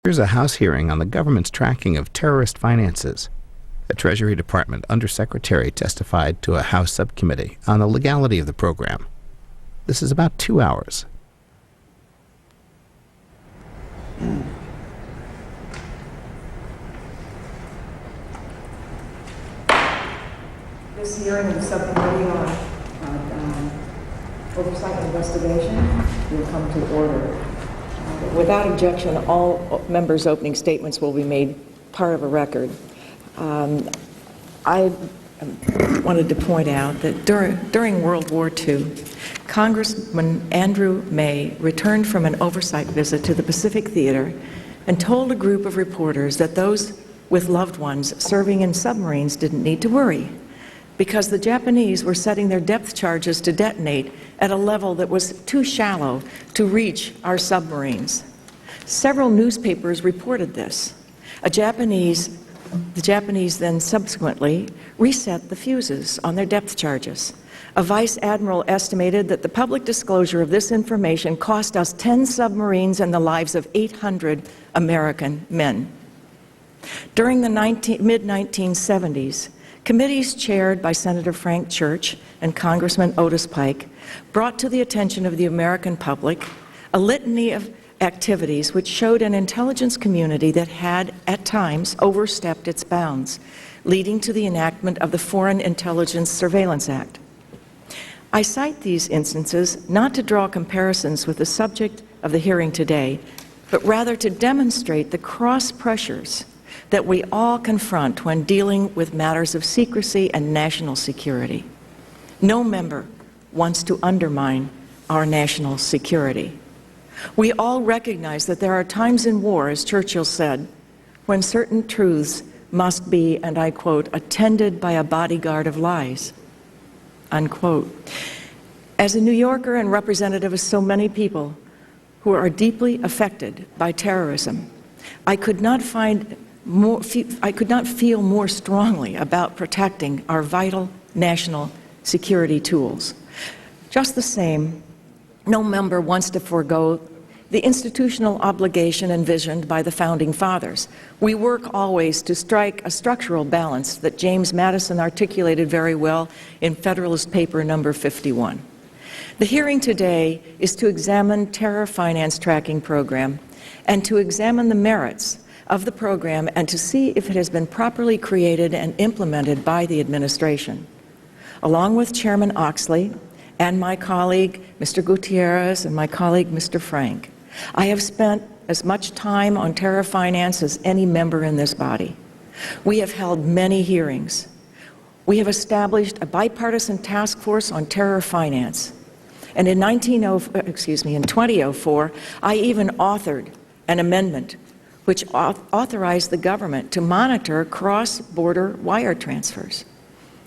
Here's a House hearing on the government's tracking of terrorist finances. The Treasury Department Undersecretary testified to a House subcommittee on the legality of the program. This is about 2 hours. This hearing of the Subcommittee on Oversight and Investigation will come to order. Without objection, all members' opening statements will be made part of a record. I wanted to point out that during World War II, Congressman Andrew May returned from an oversight visit to the Pacific Theater and told a group of reporters that those with loved ones serving in submarines didn't need to worry, because the Japanese were setting their depth charges to detonate at a level that was too shallow to reach our submarines. Several newspapers reported this. The Japanese then subsequently reset the fuses on their depth charges. A vice admiral estimated that the public disclosure of this information cost us 10 submarines and the lives of 800 American men. During the mid-1970s, committees chaired by Senator Frank Church and Congressman Otis Pike brought to the attention of the American public a litany of activities which showed an intelligence community that had, at times, overstepped its bounds, leading to the enactment of the Foreign Intelligence Surveillance Act. I cite these instances not to draw comparisons with the subject of the hearing today, but rather to demonstrate the cross pressures that we all confront when dealing with matters of secrecy and national security. No member wants to undermine our national security. We all recognize that there are times in war, as Churchill said, when certain truths must be, and I quote, attended by a bodyguard of lies, unquote. As a New Yorker and representative of so many people who are deeply affected by terrorism, I could not feel more strongly about protecting our vital national security tools. Just the same, no member wants to forego the institutional obligation envisioned by the Founding Fathers. We work always to strike a structural balance that James Madison articulated very well in Federalist Paper number 51. The hearing today is to examine terror finance tracking program and to examine the merits of the program and to see if it has been properly created and implemented by the administration. Along with Chairman Oxley and my colleague, Mr. Gutierrez, and my colleague, Mr. Frank, I have spent as much time on terror finance as any member in this body. We have held many hearings. We have established a bipartisan task force on terror finance. And in 2004, I even authored an amendment which authorized the government to monitor cross-border wire transfers.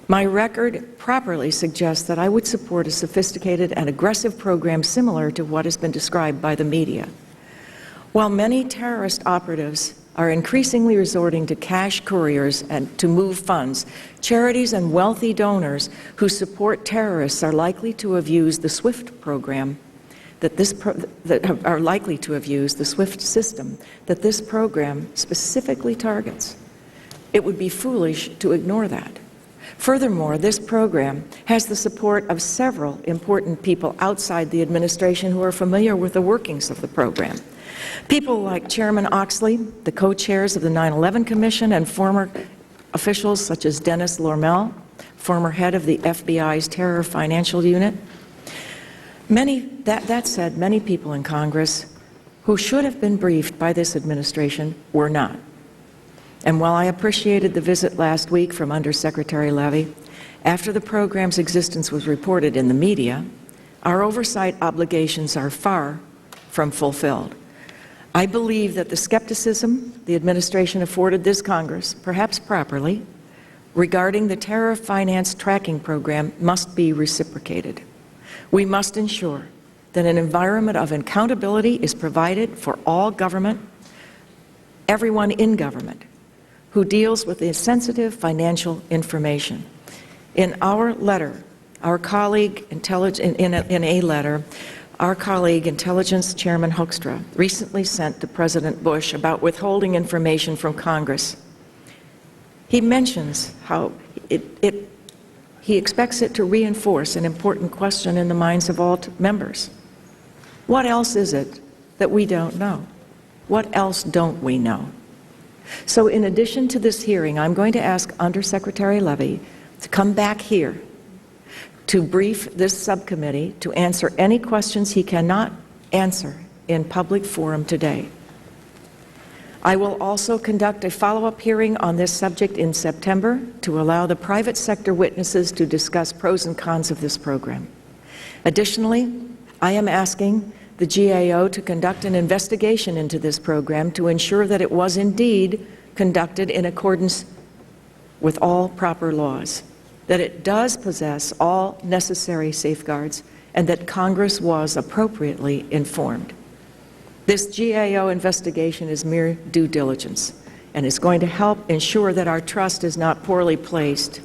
My record properly suggests that I would support a sophisticated and aggressive program similar to what has been described by the media. While many terrorist operatives are increasingly resorting to cash couriers and to move funds, charities and wealthy donors who support terrorists are likely to have used the SWIFT program are likely to have used the SWIFT system that this program specifically targets. It would be foolish to ignore that. Furthermore, this program has the support of several important people outside the administration who are familiar with the workings of the program. People like Chairman Oxley, the co-chairs of the 9/11 Commission, and former officials such as Dennis Lormel, former head of the FBI's Terror Financial Unit. That said, many people in Congress who should have been briefed by this administration were not. And while I appreciated the visit last week from Undersecretary Levey, after the program's existence was reported in the media, our oversight obligations are far from fulfilled. I believe that the skepticism the administration afforded this Congress, perhaps properly, regarding the terror finance tracking program must be reciprocated. We must ensure that an environment of accountability is provided for all government, everyone in government, who deals with the sensitive financial information. In our letter, our colleague in a letter our colleague, Intelligence Chairman Hoekstra, recently sent to President Bush about withholding information from Congress. He mentions how he expects it to reinforce an important question in the minds of all members. What else is it that we don't know? What else don't we know? So in addition to this hearing, I'm going to ask Undersecretary Levey to come back here to brief this subcommittee to answer any questions he cannot answer in public forum today. I will also conduct a follow-up hearing on this subject in September to allow the private sector witnesses to discuss pros and cons of this program. Additionally, I am asking the GAO to conduct an investigation into this program to ensure that it was indeed conducted in accordance with all proper laws, that it does possess all necessary safeguards, and that Congress was appropriately informed. This GAO investigation is mere due diligence and is going to help ensure that our trust is not poorly placed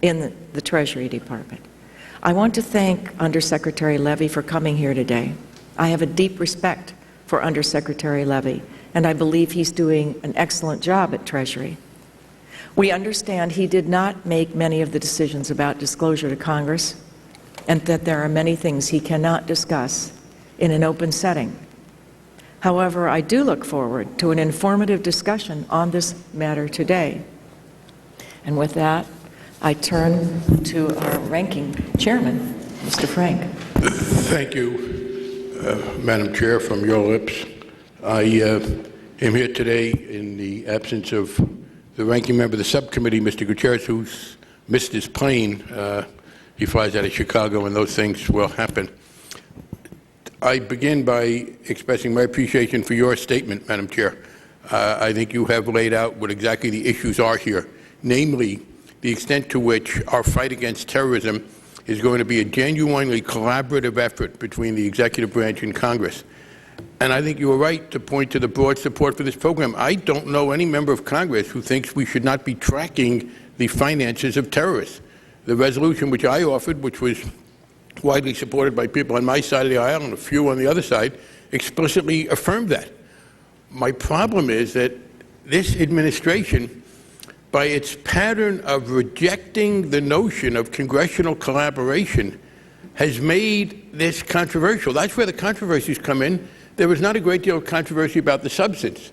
in the Treasury Department. I want to thank Undersecretary Levey for coming here today. I have a deep respect for Undersecretary Levey, and I believe he's doing an excellent job at Treasury. We understand he did not make many of the decisions about disclosure to Congress, and that there are many things he cannot discuss in an open setting. However, I do look forward to an informative discussion on this matter today. And with that, I turn to our ranking chairman, Mr. Frank. Thank you, Madam Chair, from your lips. I am here today in the absence of the ranking member of the subcommittee, Mr. Gutierrez, who's missed his plane. He flies out of Chicago, and those things will happen. I begin by expressing my appreciation for your statement, Madam Chair. I think you have laid out what exactly the issues are here, namely the extent to which our fight against terrorism is going to be a genuinely collaborative effort between the executive branch and Congress. And I think you were right to point to the broad support for this program. I don't know any member of Congress who thinks we should not be tracking the finances of terrorists. The resolution which I offered, which was widely supported by people on my side of the aisle and a few on the other side, explicitly affirmed that. My problem is that this administration, by its pattern of rejecting the notion of congressional collaboration, has made this controversial. That's where the controversies come in. There was not a great deal of controversy about the substance.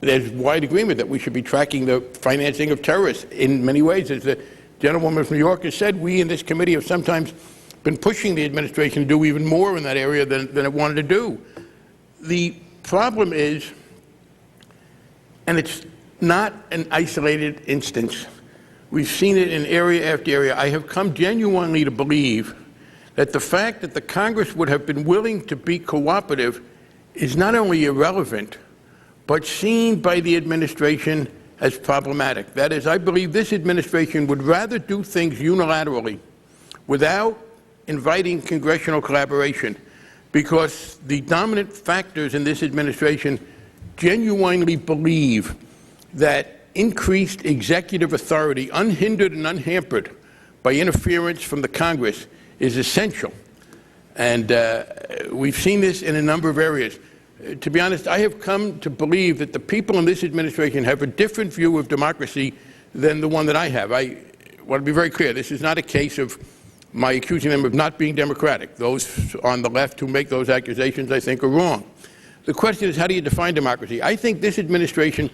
There's wide agreement that we should be tracking the financing of terrorists in many ways. As the gentlewoman from New York has said, we in this committee have sometimes been pushing the administration to do even more in that area than it wanted to do. The problem is, and it's not an isolated instance, we've seen it in area after area. I have come genuinely to believe that the fact that the Congress would have been willing to be cooperative is not only irrelevant, but seen by the administration as problematic. That is, I believe this administration would rather do things unilaterally without inviting congressional collaboration, because the dominant factors in this administration genuinely believe that increased executive authority, unhindered and unhampered by interference from the Congress, is essential. And we've seen this in a number of areas. To be honest, I have come to believe that the people in this administration have a different view of democracy than the one that I have. I want to be very clear. This is not a case of my accusing them of not being democratic. Those on the left who make those accusations, I think, are wrong. The question is, how do you define democracy? I think this administration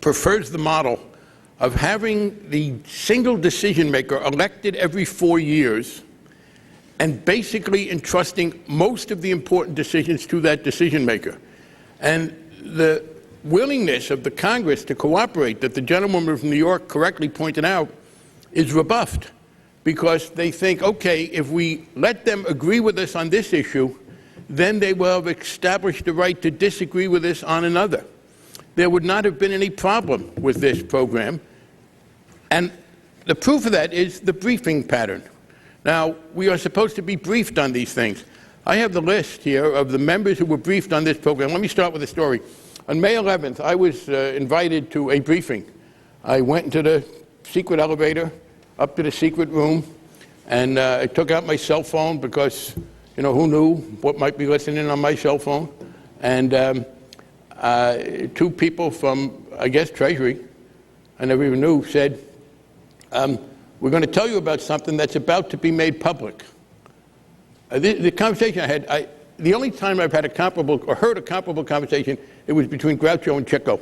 prefers the model of having the single decision maker elected every 4 years and basically entrusting most of the important decisions to that decision maker. And the willingness of the Congress to cooperate, that the gentlewoman from New York correctly pointed out, is rebuffed, because they think, okay, if we let them agree with us on this issue, then they will have established the right to disagree with us on another. There would not have been any problem with this program. And the proof of that is the briefing pattern. Now, we are supposed to be briefed on these things. I have the list here of the members who were briefed on this program. Let me start with a story. On May 11th, I was invited to a briefing. I went into the secret elevator, up to the secret room, and I took out my cell phone because, You know, who knew what might be listening on my cell phone? And two people from, I guess, Treasury, I never even knew, said, we're going to tell you about something that's about to be made public. The conversation I had, the only time I've had a comparable, or heard a comparable conversation, it was between Groucho and Chico.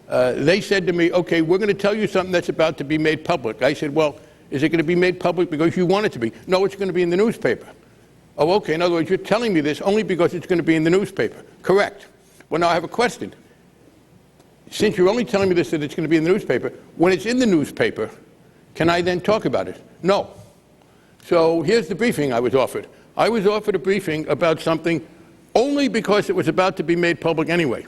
They said to me, okay, we're going to tell you something that's about to be made public. I said, well, is it going to be made public because you want it to be? No, it's going to be in the newspaper. Oh, okay, in other words, you're telling me this only because it's going to be in the newspaper. Correct. Well, now I have a question. Since you're only telling me this that it's going to be in the newspaper, when it's in the newspaper, can I then talk about it? No. So here's the briefing I was offered. I was offered a briefing about something only because it was about to be made public anyway.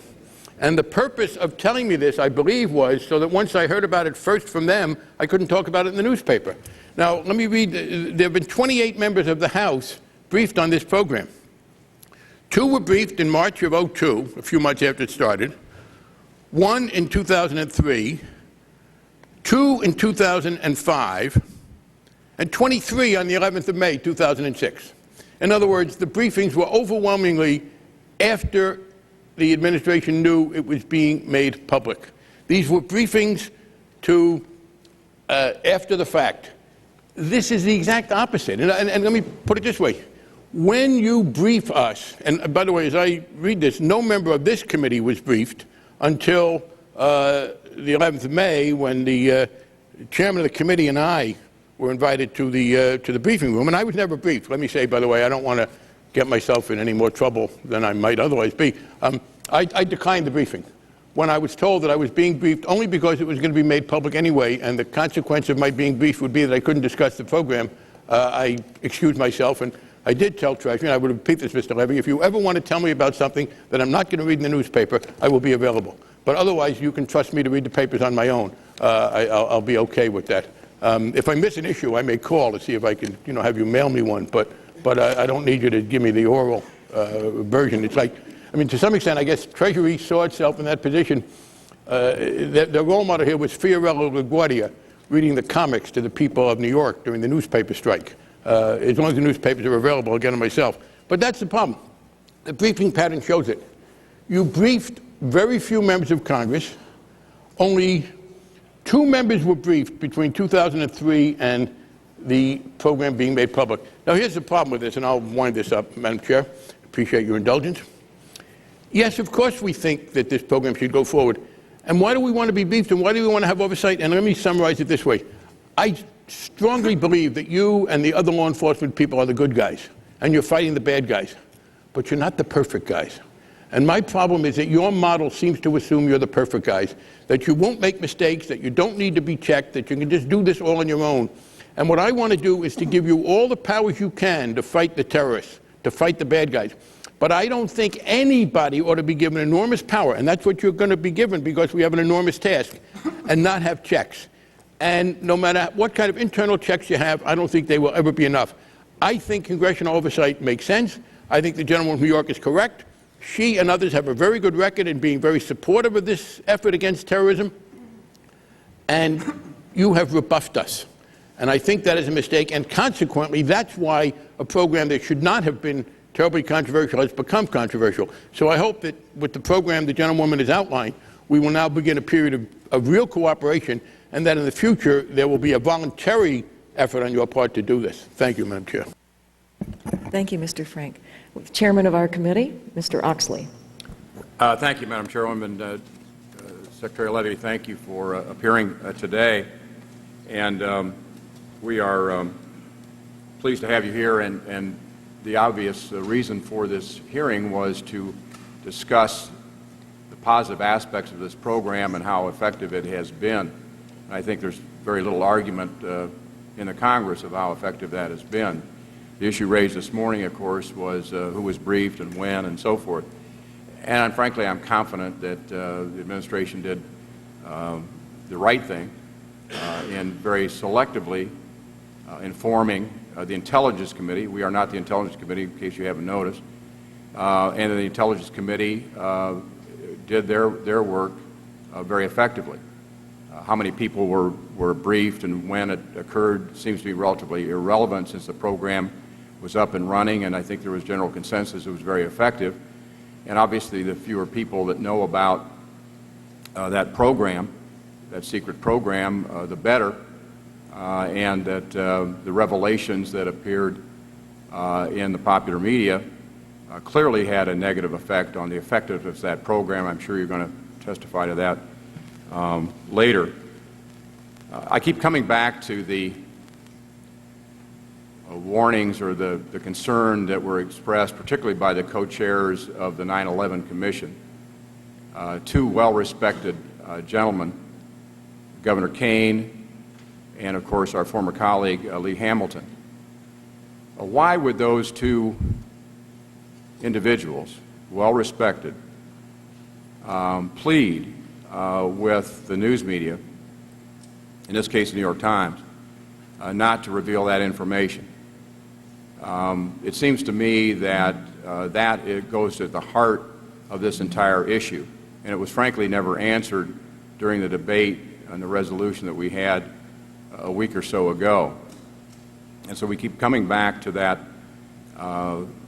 And the purpose of telling me this, I believe, was so that once I heard about it first from them, I couldn't talk about it in the newspaper. Now, let me read. There have been 28 members of the House briefed on this program. 2 were briefed in March of '02, a few months after it started. 1 in 2003, 2 in 2005, and 23 on the 11th of May, 2006. In other words, the briefings were overwhelmingly after the administration knew it was being made public. These were briefings to after the fact. This is the exact opposite. And let me put it this way. When you brief us, and by the way, as I read this, no member of this committee was briefed until the 11th of May, when the chairman of the committee and I were invited to the briefing room. And I was never briefed. Let me say, by the way, I don't want to get myself in any more trouble than I might otherwise be. I declined the briefing when I was told that I was being briefed only because it was going to be made public anyway, and the consequence of my being briefed would be that I couldn't discuss the program. I excused myself, and I did tell Treasury, and I would repeat this, Mr. Levey, if you ever want to tell me about something that I'm not going to read in the newspaper, I will be available. But otherwise, you can trust me to read the papers on my own. I'll be okay with that. If I miss an issue, I may call to see if I can, have you mail me one. But I don't need you to give me the oral version. It's like, to some extent, I guess Treasury saw itself in that position. The role model here was Fiorello LaGuardia reading the comics to the people of New York during the newspaper strike. As long as the newspapers are available, I'll get them myself. But that's the problem. The briefing pattern shows it. You briefed very few members of Congress. Only 2 members were briefed between 2003 and the program being made public. Now, here's the problem with this, and I'll wind this up, Madam Chair. Appreciate your indulgence. Yes, of course we think that this program should go forward. And why do we want to be briefed, and why do we want to have oversight? And let me summarize it this way. I strongly believe that you and the other law enforcement people are the good guys, and you're fighting the bad guys. But you're not the perfect guys. And my problem is that your model seems to assume you're the perfect guys, that you won't make mistakes, that you don't need to be checked, that you can just do this all on your own. And what I want to do is to give you all the powers you can to fight the terrorists, to fight the bad guys. But I don't think anybody ought to be given enormous power, and that's what you're going to be given because we have an enormous task, and not have checks. And no matter what kind of internal checks you have, I don't think they will ever be enough. I think congressional oversight makes sense. I think the gentleman from New York is correct. She and others have a very good record in being very supportive of this effort against terrorism. And you have rebuffed us. And I think that is a mistake. And consequently, that's why a program that should not have been terribly controversial has become controversial. So I hope that with the program the gentlewoman has outlined, we will now begin a period of real cooperation, and that in the future there will be a voluntary effort on your part to do this. Thank you, Madam Chair. Thank you, Mr. Frank. Chairman of our committee, Mr. Oxley. Thank you, Madam Chairwoman. Secretary Levey, thank you for appearing today. And we are pleased to have you here. And the obvious reason for this hearing was to discuss the positive aspects of this program and how effective it has been. I think there's very little argument in the Congress of how effective that has been. The issue raised this morning, of course, was who was briefed and when and so forth. And frankly, I'm confident that the administration did the right thing in very selectively informing the Intelligence Committee. We are not the Intelligence Committee, in case you haven't noticed. And the Intelligence Committee did their work very effectively. How many people were briefed and when it occurred seems to be relatively irrelevant, since the program was up and running, and I think there was general consensus it was very effective. And obviously, the fewer people that know about that program, that secret program, the better, and that the revelations that appeared in the popular media clearly had a negative effect on the effectiveness of that program. I'm sure you're going to testify to that later. I keep coming back to the warnings or the concern that were expressed, particularly by the co-chairs of the 9/11 Commission, two well-respected gentlemen, Governor Kane and, of course, our former colleague Lee Hamilton. Why would those two individuals, well-respected, plead with the news media, in this case the New York Times, not to reveal that information? It seems to me that it goes to the heart of this entire issue, and it was frankly never answered during the debate and the resolution that we had a week or so ago. And so we keep coming back to that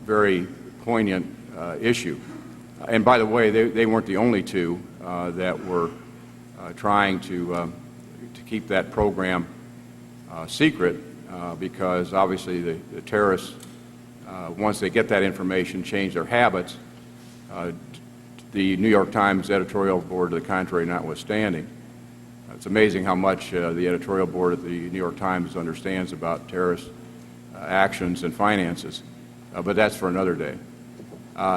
very poignant issue. And by the way, they weren't the only two that were trying to keep that program secret, because obviously the terrorists, once they get that information, change their habits, the New York Times editorial board to the contrary notwithstanding. It's amazing how much the editorial board at the New York Times understands about terrorist actions and finances, but that's for another day.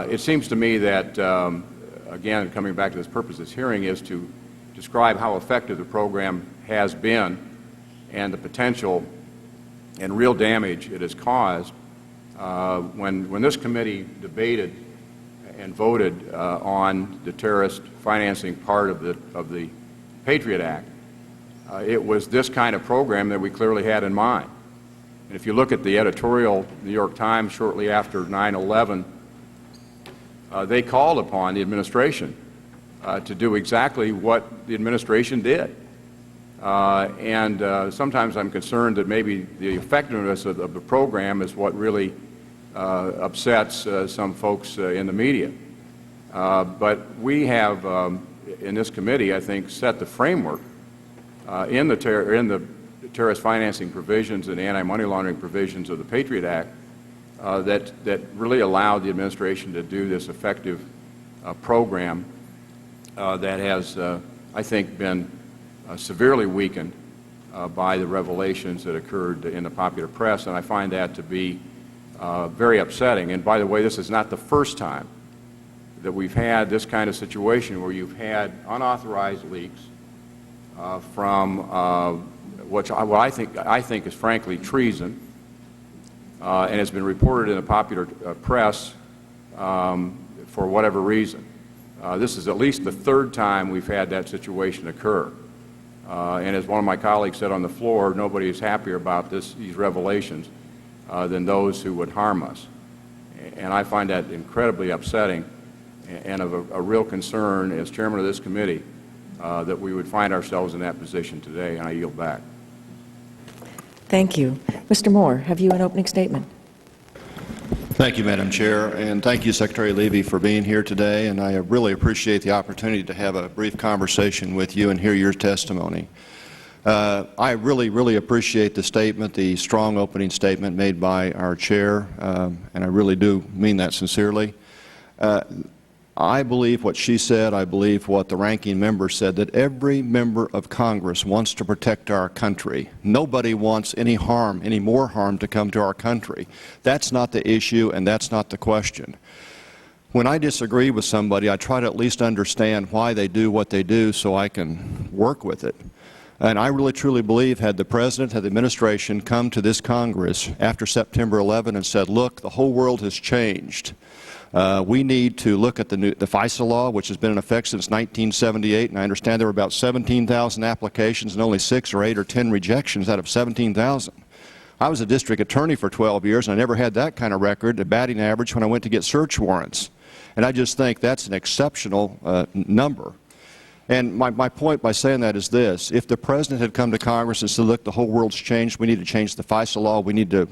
It seems to me that, again, coming back to this purpose of this hearing, is to describe how effective the program has been and the potential and real damage it has caused. When this committee debated and voted on the terrorist financing part of the Patriot Act, it was this kind of program that we clearly had in mind. And if you look at the editorial, New York Times, shortly after 9/11, they called upon the administration to do exactly what the administration did. And sometimes I'm concerned that maybe the effectiveness of the program is what really upsets some folks in the media. But we have, in this committee, I think, set the framework in the terrorist financing provisions and anti-money laundering provisions of the Patriot Act that really allowed the administration to do this effective program that has, I think, been severely weakened by the revelations that occurred in the popular press, and I find that to be very upsetting. And by the way, this is not the first time that we've had this kind of situation where you've had unauthorized leaks from what I think is frankly treason, and it's been reported in the popular press for whatever reason. This is at least the third time we've had that situation occur. And as one of my colleagues said on the floor, nobody is happier about these revelations than those who would harm us. And I find that incredibly upsetting and of a real concern as chairman of this committee that we would find ourselves in that position today, and I yield back. Thank you. Mr. Moore, have you an opening statement? Thank you, Madam Chair, and thank you, Secretary Levey, for being here today, and I really appreciate the opportunity to have a brief conversation with you and hear your testimony. I really appreciate the statement, the strong opening statement made by our chair, and I really do mean that sincerely. I believe what she said, I believe what the ranking member said, that every member of Congress wants to protect our country. Nobody wants any harm, any more harm to come to our country. That's not the issue, and that's not the question. When I disagree with somebody, I try to at least understand why they do what they do so I can work with it. And I really truly believe had the President, had the administration come to this Congress after September 11 and said, look, the whole world has changed. We need to look at the FISA law, which has been in effect since 1978, and I understand there were about 17,000 applications and only 6 or 8 or 10 rejections out of 17,000. I was a district attorney for 12 years, and I never had that kind of record, a batting average, when I went to get search warrants. And I just think that's an exceptional number. And my point by saying that is this: if the President had come to Congress and said, look, the whole world's changed, we need to change the FISA law, we need to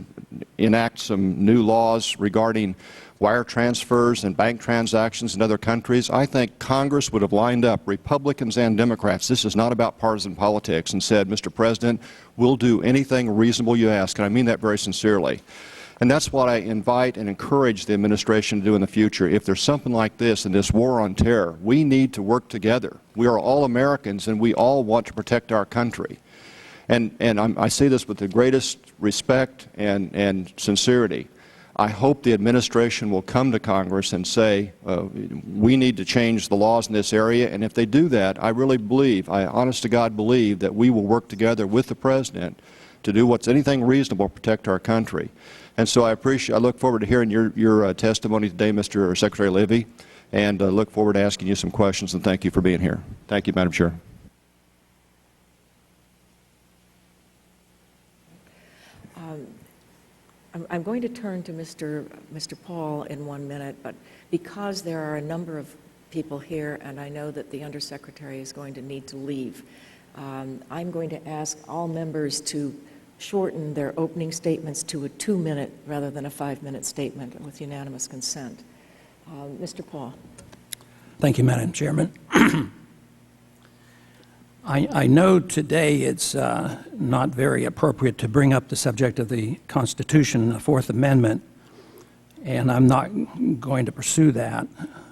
enact some new laws regarding wire transfers and bank transactions in other countries, I think Congress would have lined up, Republicans and Democrats, this is not about partisan politics, and said, Mr. President, we'll do anything reasonable you ask, and I mean that very sincerely. And that's what I invite and encourage the administration to do in the future. If there's something like this in this war on terror, we need to work together. We are all Americans, and we all want to protect our country. And I say this with the greatest respect and sincerity. I hope the administration will come to Congress and say, we need to change the laws in this area, and if they do that, I really believe, I honest to God believe, that we will work together with the President to do what's anything reasonable to protect our country. And so I look forward to hearing your testimony today, Mr. Secretary Levey, and look forward to asking you some questions, and thank you for being here. Thank you, Madam Chair. I'm going to turn to Mr. Paul in 1 minute, but because there are a number of people here, and I know that the Undersecretary is going to need to leave, I'm going to ask all members to shorten their opening statements to a 2-minute rather than a 5-minute statement with unanimous consent. Mr. Paul. Thank you, Madam Chairman. I know today it's not very appropriate to bring up the subject of the Constitution and the Fourth Amendment, and I'm not going to pursue that,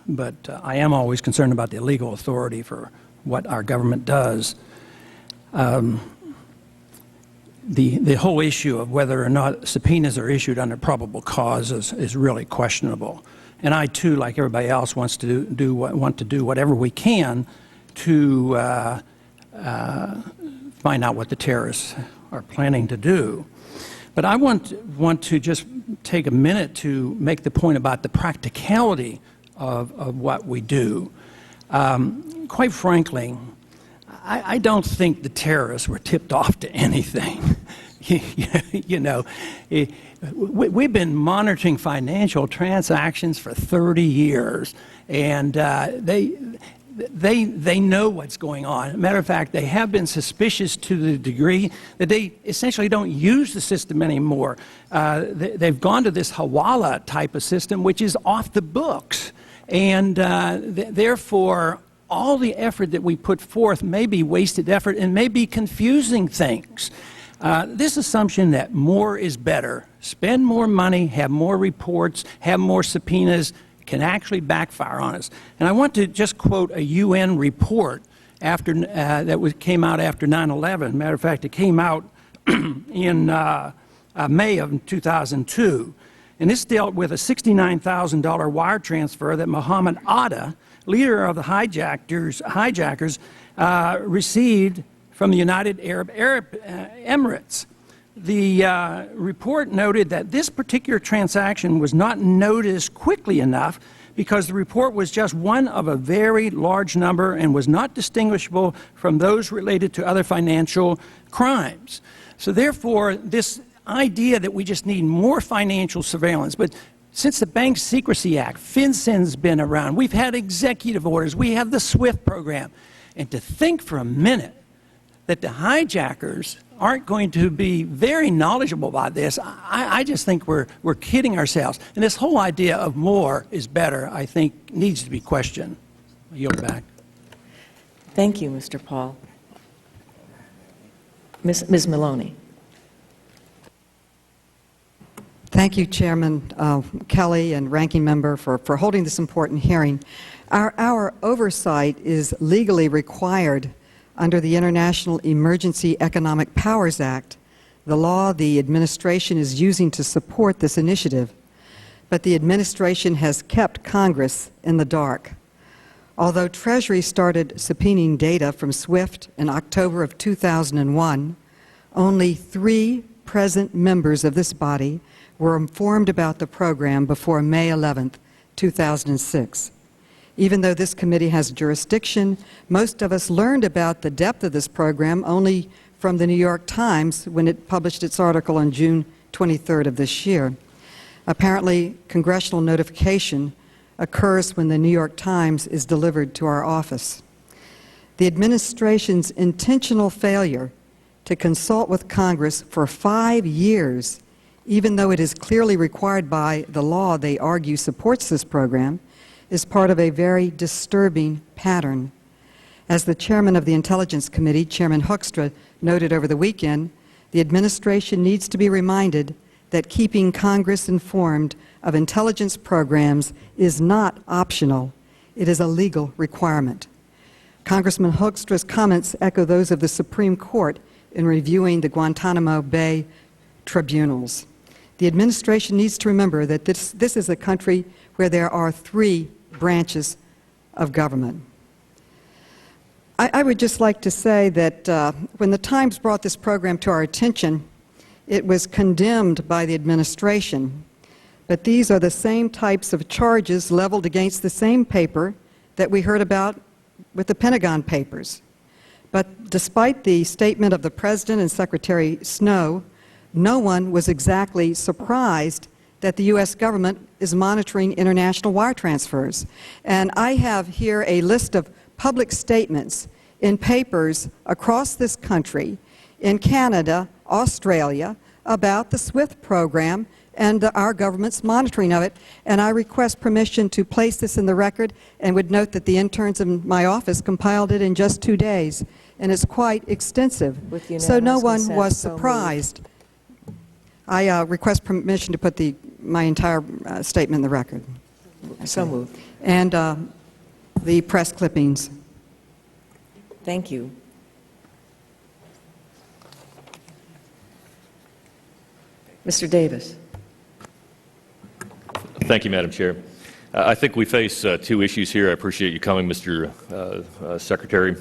but I am always concerned about the legal authority for what our government does. The whole issue of whether or not subpoenas are issued under probable cause is really questionable. And I, too, like everybody else, want to do whatever we can to find out what the terrorists are planning to do. But I want to just take a minute to make the point about the practicality of what we do. Quite frankly, I don't think the terrorists were tipped off to anything. You know, we've been monitoring financial transactions for 30 years, and they know what's going on. As a matter of fact, they have been suspicious to the degree that they essentially don't use the system anymore. They've gone to this Hawala type of system, which is off the books, and therefore all the effort that we put forth may be wasted effort and may be confusing things. This assumption that more is better, spend more money, have more reports, have more subpoenas, can actually backfire on us. And I want to just quote a UN report after, that came out after 9/11. Matter of fact, it came out in May of 2002. And this dealt with a $69,000 wire transfer that Mohammed Atta, leader of the hijackers, received from the United Arab Emirates. The report noted that this particular transaction was not noticed quickly enough because the report was just one of a very large number and was not distinguishable from those related to other financial crimes. So therefore, this idea that we just need more financial surveillance, but since the Bank Secrecy Act, FinCEN's been around, we've had executive orders, we have the SWIFT program, and to think for a minute that the hijackers aren't going to be very knowledgeable about this, I just think we're kidding ourselves. And this whole idea of more is better, I think, needs to be questioned. I yield back. Thank you, Mr. Paul. Ms. Maloney. Thank you, Chairman Kelly and Ranking Member, for holding this important hearing. Our oversight is legally required under the International Emergency Economic Powers Act, the law the administration is using to support this initiative. But the administration has kept Congress in the dark. Although Treasury started subpoenaing data from SWIFT in October of 2001, only 3 present members of this body were informed about the program before May 11, 2006. Even though this committee has jurisdiction, most of us learned about the depth of this program only from the New York Times when it published its article on June 23rd of this year. Apparently, congressional notification occurs when the New York Times is delivered to our office. The administration's intentional failure to consult with Congress for 5 years, even though it is clearly required by the law they argue supports this program, is part of a very disturbing pattern. As the chairman of the Intelligence Committee, Chairman Hoekstra, noted over the weekend, the administration needs to be reminded that keeping Congress informed of intelligence programs is not optional. It is a legal requirement. Congressman Hoekstra's comments echo those of the Supreme Court in reviewing the Guantanamo Bay tribunals. The administration needs to remember that this is a country where there are 3 branches of government. I would just like to say that when the Times brought this program to our attention, it was condemned by the administration. But these are the same types of charges leveled against the same paper that we heard about with the Pentagon Papers. But despite the statement of the President and Secretary Snow, no one was exactly surprised that the U.S. government is monitoring international wire transfers. And I have here a list of public statements in papers across this country, in Canada, Australia, about the SWIFT program and our government's monitoring of it. And I request permission to place this in the record and would note that the interns in my office compiled it in just 2 days. And it's quite extensive. So no one was surprised. I request permission to put my entire statement in the record. So moved. And the press clippings. Thank you. Mr. Davis. Thank you, Madam Chair. I think we face 2 issues here. I appreciate you coming, Mr. Secretary.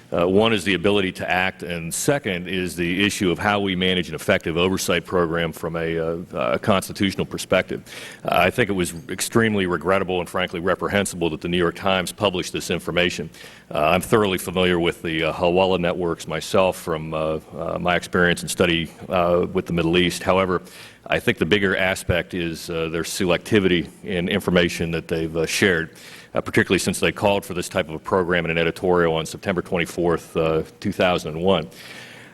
One is the ability to act, and second is the issue of how we manage an effective oversight program from a constitutional perspective. I think it was extremely regrettable and frankly reprehensible that the New York Times published this information. I'm thoroughly familiar with the Hawala networks myself from my experience and study with the Middle East. However, I think the bigger aspect is their selectivity in information that they've shared. Particularly since they called for this type of a program in an editorial on September 24th, 2001.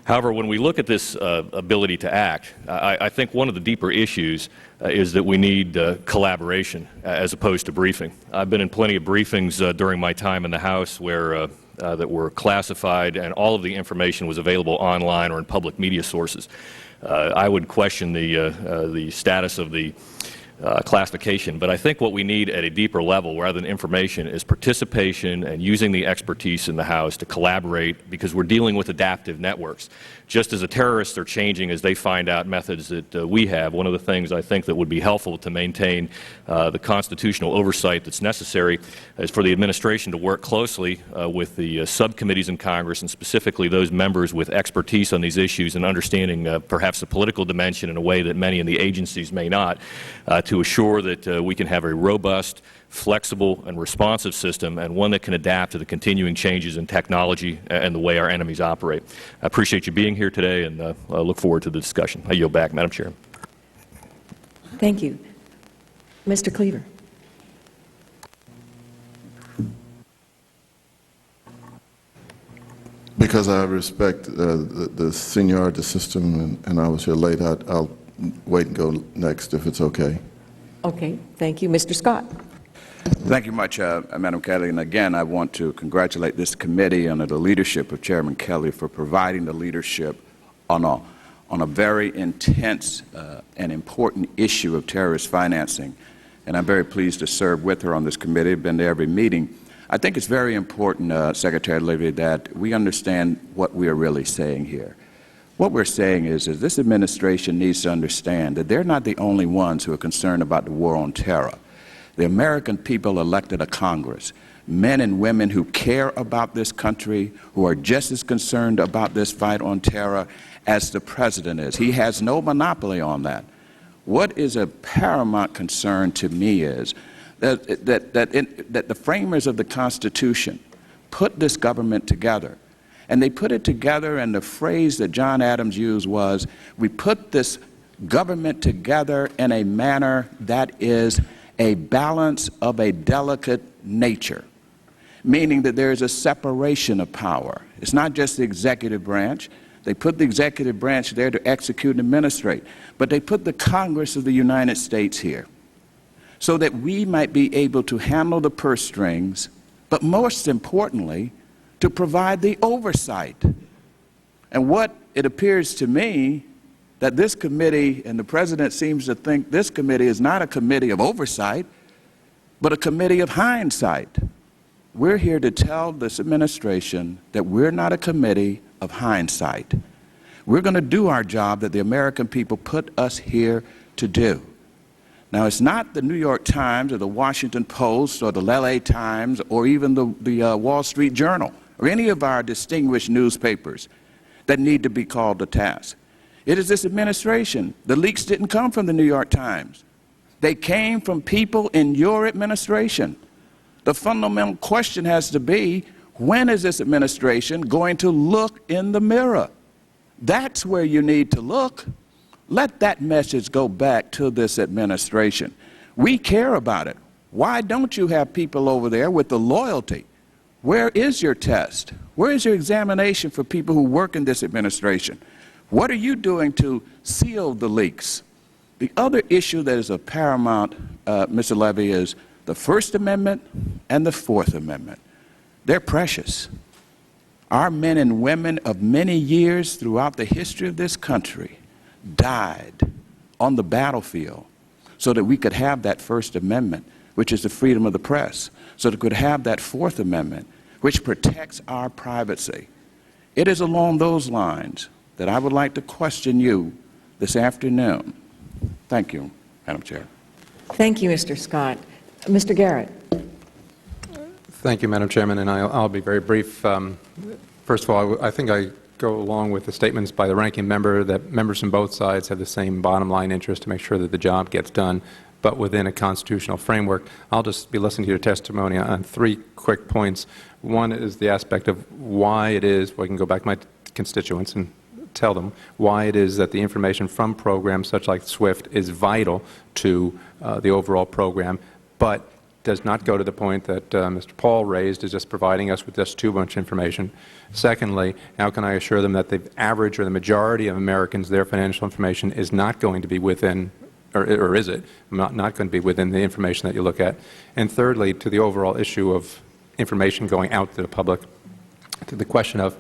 However, when we look at this ability to act, I think one of the deeper issues is that we need collaboration as opposed to briefing. I've been in plenty of briefings during my time in the House where that were classified and all of the information was available online or in public media sources. I would question the status of the classification, but I think what we need at a deeper level rather than information is participation and using the expertise in the House to collaborate, because we're dealing with adaptive networks. Just as the terrorists are changing as they find out methods that we have, one of the things I think that would be helpful to maintain the constitutional oversight that's necessary is for the administration to work closely with the subcommittees in Congress, and specifically those members with expertise on these issues and understanding perhaps the political dimension in a way that many in the agencies may not, to assure that we can have a robust, flexible, and responsive system, and one that can adapt to the continuing changes in technology and the way our enemies operate. I appreciate you being here today, and I look forward to the discussion. I yield back, Madam Chair. Thank you. Mr. Cleaver. Because I respect the seniority system, and I was here late, I'll wait and go next if it's okay. Okay. Thank you. Mr. Scott. Thank you much, Madam Kelly. And again, I want to congratulate this committee under the leadership of Chairman Kelly for providing the leadership on a very intense and important issue of terrorist financing. And I'm very pleased to serve with her on this committee. I've been to every meeting. I think it's very important, Secretary Levey, that we understand what we are really saying here. What we're saying is this administration needs to understand that they're not the only ones who are concerned about the war on terror. The American people elected a Congress, men and women who care about this country, who are just as concerned about this fight on terror as the President is. He has no monopoly on that. What is a paramount concern to me is that the framers of the Constitution put this government together. And they put it together, and the phrase that John Adams used was, we put this government together in a manner that is a balance of a delicate nature, meaning that there is a separation of power. It's not just the executive branch. They put the executive branch there to execute and administrate, but they put the Congress of the United States here so that we might be able to handle the purse strings, but most importantly, to provide the oversight. And what it appears to me that this committee, and the President seems to think this committee is not a committee of oversight, but a committee of hindsight. We're here to tell this administration that we're not a committee of hindsight. We're going to do our job that the American people put us here to do. Now, it's not the New York Times or the Washington Post or the LA Times or even the Wall Street Journal or any of our distinguished newspapers that need to be called to task. It is this administration. The leaks didn't come from the New York Times. They came from people in your administration. The fundamental question has to be, when is this administration going to look in the mirror? That's where you need to look. Let that message go back to this administration. We care about it. Why don't you have people over there with the loyalty? Where is your test? Where is your examination for people who work in this administration? What are you doing to seal the leaks? The other issue that is of paramount, Mr. Levey, is the First Amendment and the Fourth Amendment. They're precious. Our men and women of many years throughout the history of this country died on the battlefield so that we could have that First Amendment, which is the freedom of the press, so that we could have that Fourth Amendment, which protects our privacy. It is along those lines that I would like to question you this afternoon. Thank you, Madam Chair. Thank you, Mr. Scott. Mr. Garrett. Thank you, Madam Chairman, and I'll be very brief. First of all, I think I go along with the statements by the ranking member that members from both sides have the same bottom line interest to make sure that the job gets done, but within a constitutional framework. I'll just be listening to your testimony on three quick points. One is the aspect of why it is, well, I can go back to my constituents and tell them why it is that the information from programs such like SWIFT is vital to the overall program, but does not go to the point that Mr. Paul raised, is just providing us with just too much information. Secondly, how can I assure them that the average or the majority of Americans, their financial information is not going to be within, or is it not going to be within the information that you look at? And thirdly, to the overall issue of information going out to the public, to the question of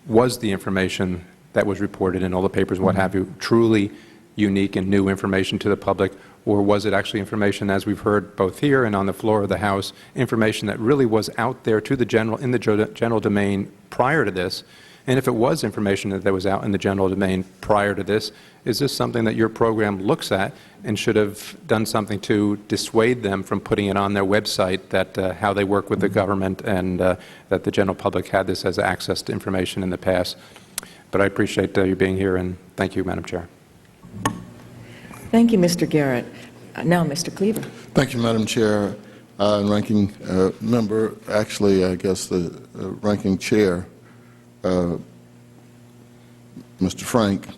was the information that was reported in all the papers, what have you, truly unique and new information to the public, or was it actually information, as we've heard both here and on the floor of the House, information that really was out there to the in the general domain prior to this? And if it was information that was out in the general domain prior to this, is this something that your program looks at and should have done something to dissuade them from putting it on their website, that how they work with the government and that the general public had this as access to information in the past? But I appreciate you being here, and thank you, Madam Chair. Thank you, Mr. Garrett. Now, Mr. Cleaver. Thank you, Madam Chair and Ranking Member. Actually, I guess the Ranking Chair, Mr. Frank.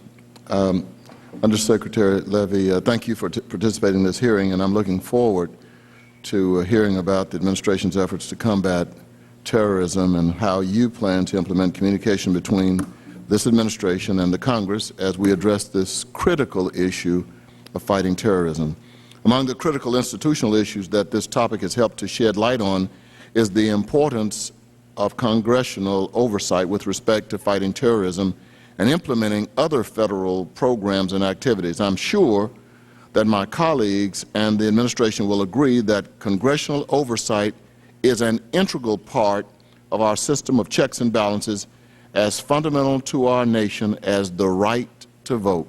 Undersecretary Levey, thank you for participating in this hearing, and I'm looking forward to hearing about the administration's efforts to combat terrorism and how you plan to implement communication between this administration and the Congress as we address this critical issue of fighting terrorism. Among the critical institutional issues that this topic has helped to shed light on is the importance of congressional oversight with respect to fighting terrorism and implementing other federal programs and activities. I'm sure that my colleagues and the administration will agree that congressional oversight is an integral part of our system of checks and balances, as fundamental to our nation as the right to vote.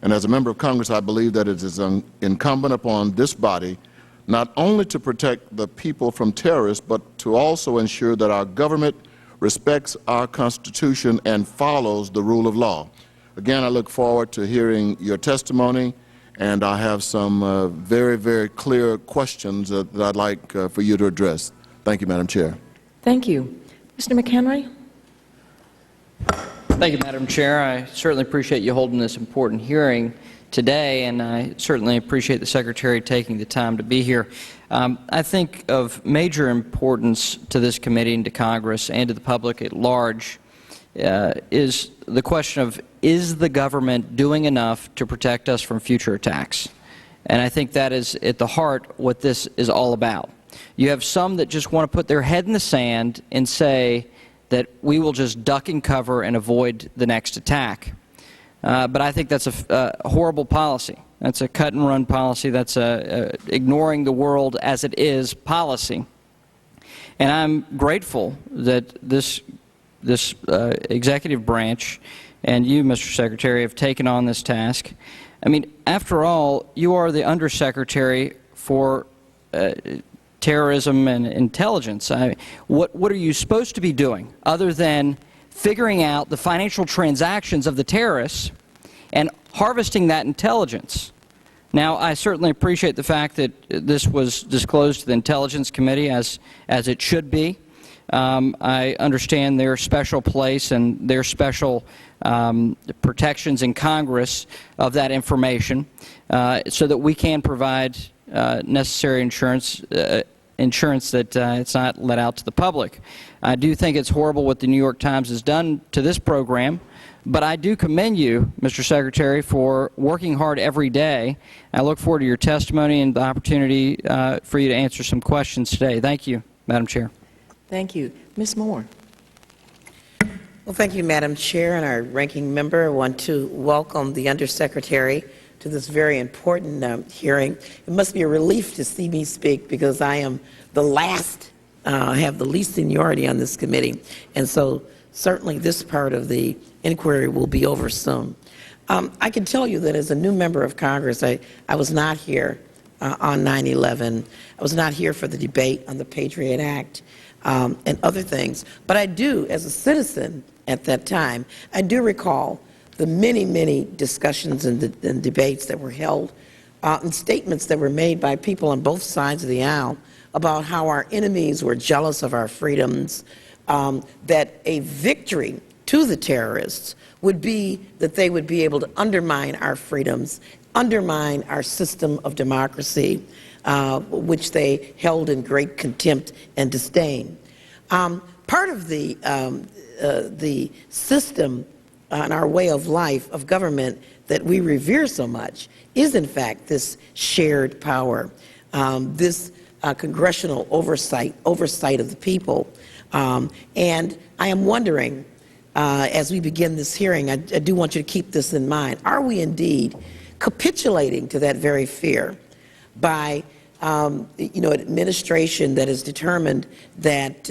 And as a member of Congress, I believe that it is incumbent upon this body not only to protect the people from terrorists, but to also ensure that our government respects our Constitution and follows the rule of law. Again, I look forward to hearing your testimony, and I have some very, very clear questions that I'd like for you to address. Thank you, Madam Chair. Thank you. Mr. McHenry. Thank you, Madam Chair. I certainly appreciate you holding this important hearing. today, and I certainly appreciate the Secretary taking the time to be here. I think of major importance to this committee and to Congress and to the public at large is the question of, is the government doing enough to protect us from future attacks? And I think that is at the heart what this is all about. You have some that just want to put their head in the sand and say that we will just duck and cover and avoid the next attack. But I think that's a horrible policy. That's a cut-and-run policy. That's ignoring the world as it is policy. And I'm grateful that this executive branch and you, Mr. Secretary, have taken on this task. I mean, after all, you are the Undersecretary for terrorism and intelligence. What are you supposed to be doing other than figuring out the financial transactions of the terrorists and harvesting that intelligence? Now, I certainly appreciate the fact that this was disclosed to the Intelligence Committee as it should be. I understand their special place and their special protections in Congress of that information so that we can provide necessary insurance that it's not let out to the public. I do think it's horrible what the New York Times has done to this program, but I do commend you, Mr. Secretary, for working hard every day. I look forward to your testimony and the opportunity for you to answer some questions today. Thank you, Madam Chair. Thank you. Ms. Moore. Well, thank you, Madam Chair, and our ranking member. I want to welcome the Undersecretary to this very important hearing. It must be a relief to see me speak because I am the last, have the least seniority on this committee, and so certainly this part of the inquiry will be over soon. I can tell you that as a new member of Congress, I was not here on 9/11. I was not here for the debate on the Patriot Act and other things, but I do, as a citizen at that time, I do recall the many, many discussions and debates that were held and statements that were made by people on both sides of the aisle about how our enemies were jealous of our freedoms, that a victory to the terrorists would be that they would be able to undermine our freedoms, undermine our system of democracy, which they held in great contempt and disdain. Part of the system and our way of life of government that we revere so much is, in fact, this shared power, this congressional oversight of the people. And I am wondering, as we begin this hearing, I do want you to keep this in mind. Are we indeed capitulating to that very fear by an administration that has determined that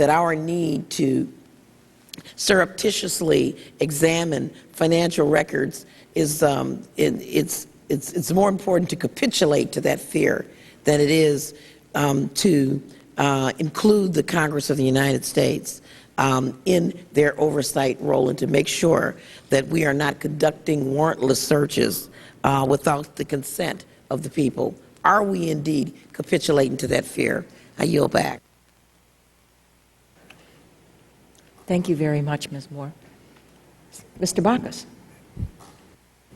our need to surreptitiously examine financial records is it's more important to capitulate to that fear than it is to include the Congress of the United States in their oversight role and to make sure that we are not conducting warrantless searches without the consent of the people. Are we indeed capitulating to that fear? I yield back. Thank you very much, Ms. Moore. Mr. Baucus.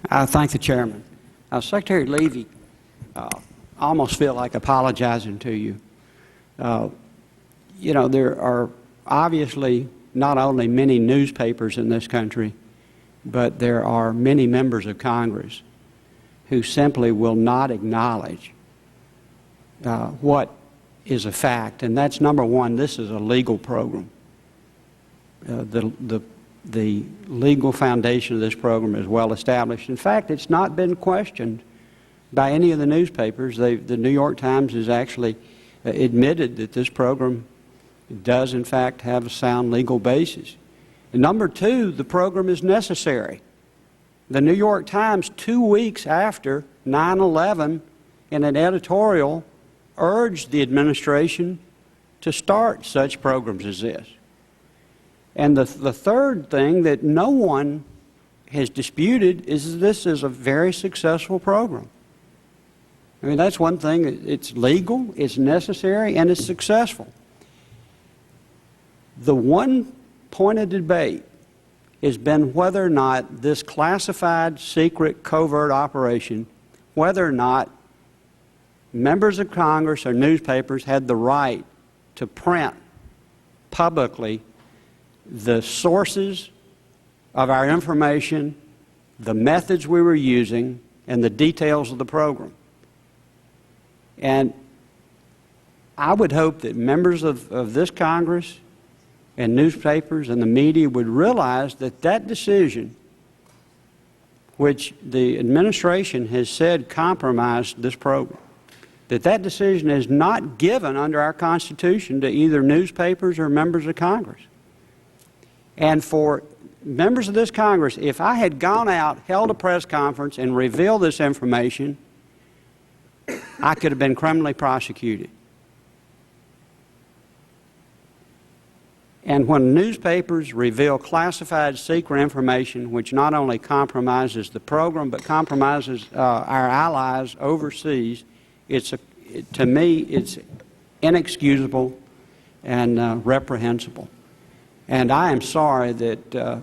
I thank the chairman. Secretary Levey, I almost feel like apologizing to you. There are obviously not only many newspapers in this country, but there are many members of Congress who simply will not acknowledge what is a fact. And that's, number one, this is a legal program. The legal foundation of this program is well established. In fact, it's not been questioned by any of the newspapers. The New York Times has actually admitted that this program does, in fact, have a sound legal basis. And number two, the program is necessary. The New York Times, 2 weeks after 9/11, in an editorial, urged the administration to start such programs as this. And the third thing that no one has disputed is this is a very successful program. I mean, that's one thing. It's legal, it's necessary, and it's successful. The one point of debate has been whether or not this classified, secret, covert operation, whether or not members of Congress or newspapers had the right to print publicly the sources of our information, the methods we were using, and the details of the program. And I would hope that members of this Congress and newspapers and the media would realize that that decision, which the administration has said compromised this program, that decision is not given under our Constitution to either newspapers or members of Congress. And for members of this Congress, if I had gone out, held a press conference, and revealed this information, I could have been criminally prosecuted. And when newspapers reveal classified, secret information, which not only compromises the program but compromises our allies overseas, to me, it's inexcusable and reprehensible. And I am sorry that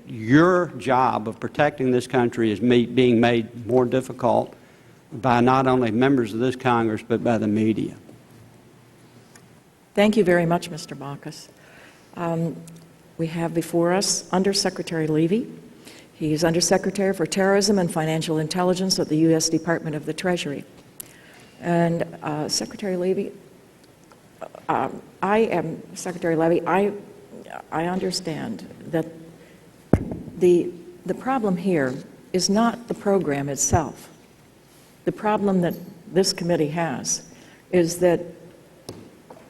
your job of protecting this country is being made more difficult by not only members of this Congress but by the media. Thank you very much, Mr. Baucus. We have before us Undersecretary Levey. He is Undersecretary for Terrorism and Financial Intelligence at the U.S. Department of the Treasury. And Secretary Levey, Secretary Levey, I understand that the problem here is not the program itself. The problem that this committee has is that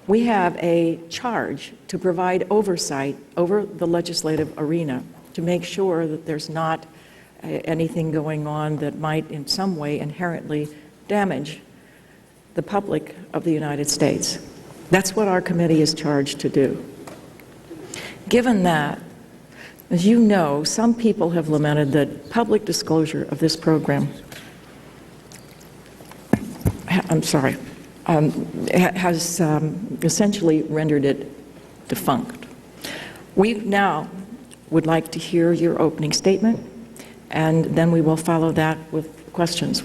we have a charge to provide oversight over the legislative arena to make sure that there's not anything going on that might in some way inherently damage the public of the United States. That's what our committee is charged to do. Given that, as you know, some people have lamented that public disclosure of this program has essentially rendered it defunct. We now would like to hear your opening statement, and then we will follow that with questions.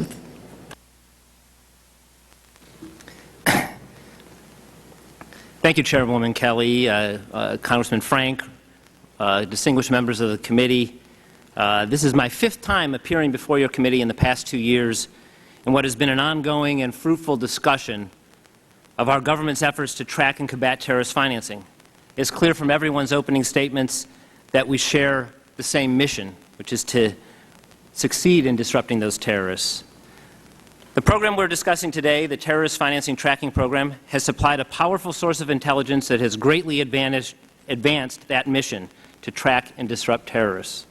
Thank you, Chairwoman Kelly, Congressman Frank, distinguished members of the committee. This is my 5th time appearing before your committee in the past 2 years in what has been an ongoing and fruitful discussion of our government's efforts to track and combat terrorist financing. It's clear from everyone's opening statements that we share the same mission, which is to succeed in disrupting those terrorists. The program we're discussing today, the Terrorist Financing Tracking Program, has supplied a powerful source of intelligence that has greatly advanced that mission to track and disrupt terrorists.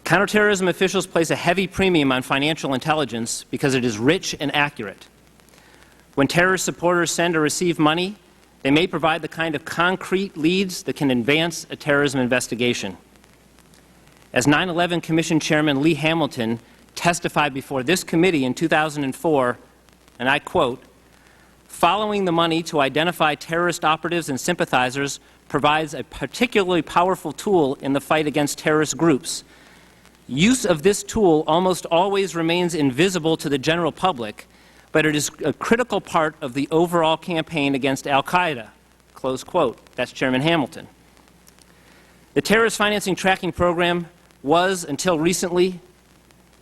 Counterterrorism officials place a heavy premium on financial intelligence because it is rich and accurate. When terrorist supporters send or receive money, they may provide the kind of concrete leads that can advance a terrorism investigation. As 9/11 Commission Chairman Lee Hamilton testified before this committee in 2004, and I quote, "Following the money to identify terrorist operatives and sympathizers provides a particularly powerful tool in the fight against terrorist groups. Use of this tool almost always remains invisible to the general public, but it is a critical part of the overall campaign against al-Qaeda." Close quote. That's Chairman Hamilton. The Terrorist Financing Tracking Program was, until recently,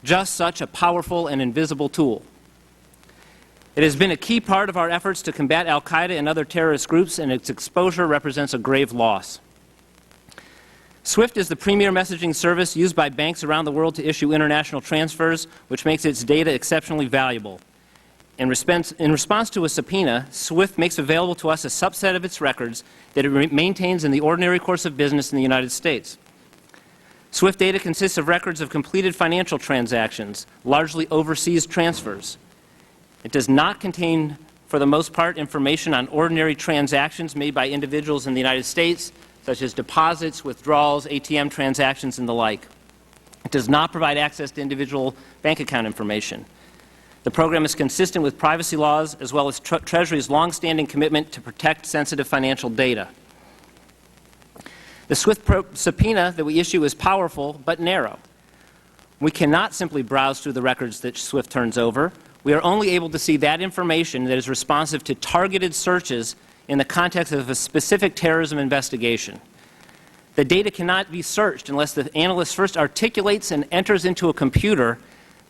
just such a powerful and invisible tool. It has been a key part of our efforts to combat al-Qaeda and other terrorist groups, and its exposure represents a grave loss. SWIFT is the premier messaging service used by banks around the world to issue international transfers, which makes its data exceptionally valuable. In response to a subpoena, SWIFT makes available to us a subset of its records that it maintains in the ordinary course of business in the United States. SWIFT data consists of records of completed financial transactions, largely overseas transfers. It does not contain, for the most part, information on ordinary transactions made by individuals in the United States, such as deposits, withdrawals, ATM transactions, and the like. It does not provide access to individual bank account information. The program is consistent with privacy laws as well as Treasury's longstanding commitment to protect sensitive financial data. The SWIFT subpoena that we issue is powerful but narrow. We cannot simply browse through the records that SWIFT turns over. We are only able to see that information that is responsive to targeted searches in the context of a specific terrorism investigation. The data cannot be searched unless the analyst first articulates and enters into a computer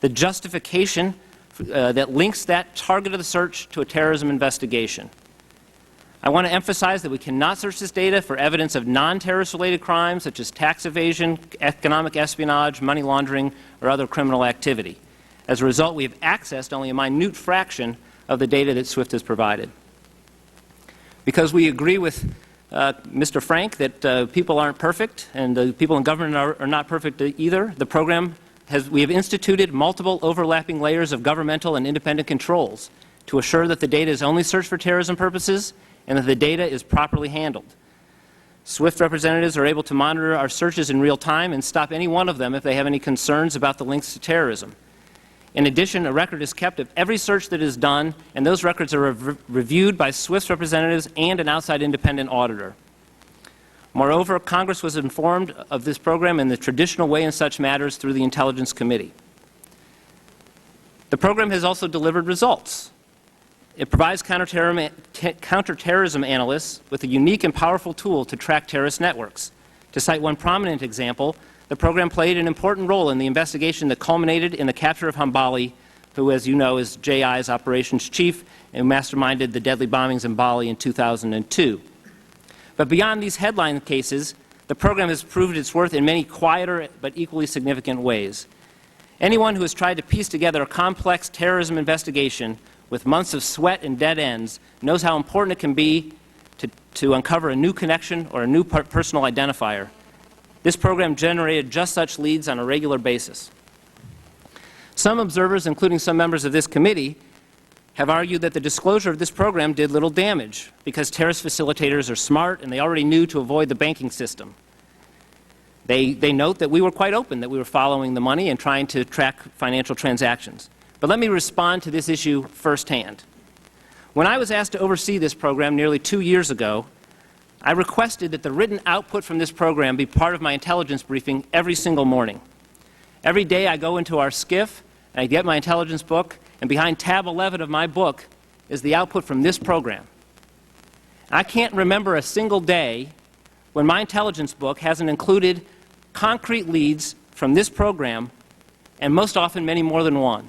the justification that links that target of the search to a terrorism investigation. I want to emphasize that we cannot search this data for evidence of non-terrorist related crimes such as tax evasion, economic espionage, money laundering, or other criminal activity. As a result, we have accessed only a minute fraction of the data that SWIFT has provided. Because we agree with Mr. Frank that people aren't perfect and the people in government are not perfect either, the program we have instituted multiple overlapping layers of governmental and independent controls to assure that the data is only searched for terrorism purposes and that the data is properly handled. SWIFT representatives are able to monitor our searches in real time and stop any one of them if they have any concerns about the links to terrorism. In addition, a record is kept of every search that is done, and those records are reviewed by SWIFT's representatives and an outside independent auditor. Moreover, Congress was informed of this program in the traditional way in such matters through the Intelligence Committee. The program has also delivered results. It provides counterterrorism analysts with a unique and powerful tool to track terrorist networks. To cite one prominent example, the program played an important role in the investigation that culminated in the capture of Hambali, who, as you know, is JI's operations chief and masterminded the deadly bombings in Bali in 2002. But beyond these headline cases, the program has proved its worth in many quieter but equally significant ways. Anyone who has tried to piece together a complex terrorism investigation with months of sweat and dead ends knows how important it can be to uncover a new connection or a new personal identifier. This program generated just such leads on a regular basis. Some observers, including some members of this committee, have argued that the disclosure of this program did little damage because terrorist facilitators are smart and they already knew to avoid the banking system. They note that we were quite open, that we were following the money and trying to track financial transactions. But let me respond to this issue firsthand. When I was asked to oversee this program nearly 2 years ago, I requested that the written output from this program be part of my intelligence briefing every single morning. Every day I go into our SCIF and I get my intelligence book, and behind tab 11 of my book is the output from this program. I can't remember a single day when my intelligence book hasn't included concrete leads from this program, and most often many more than one.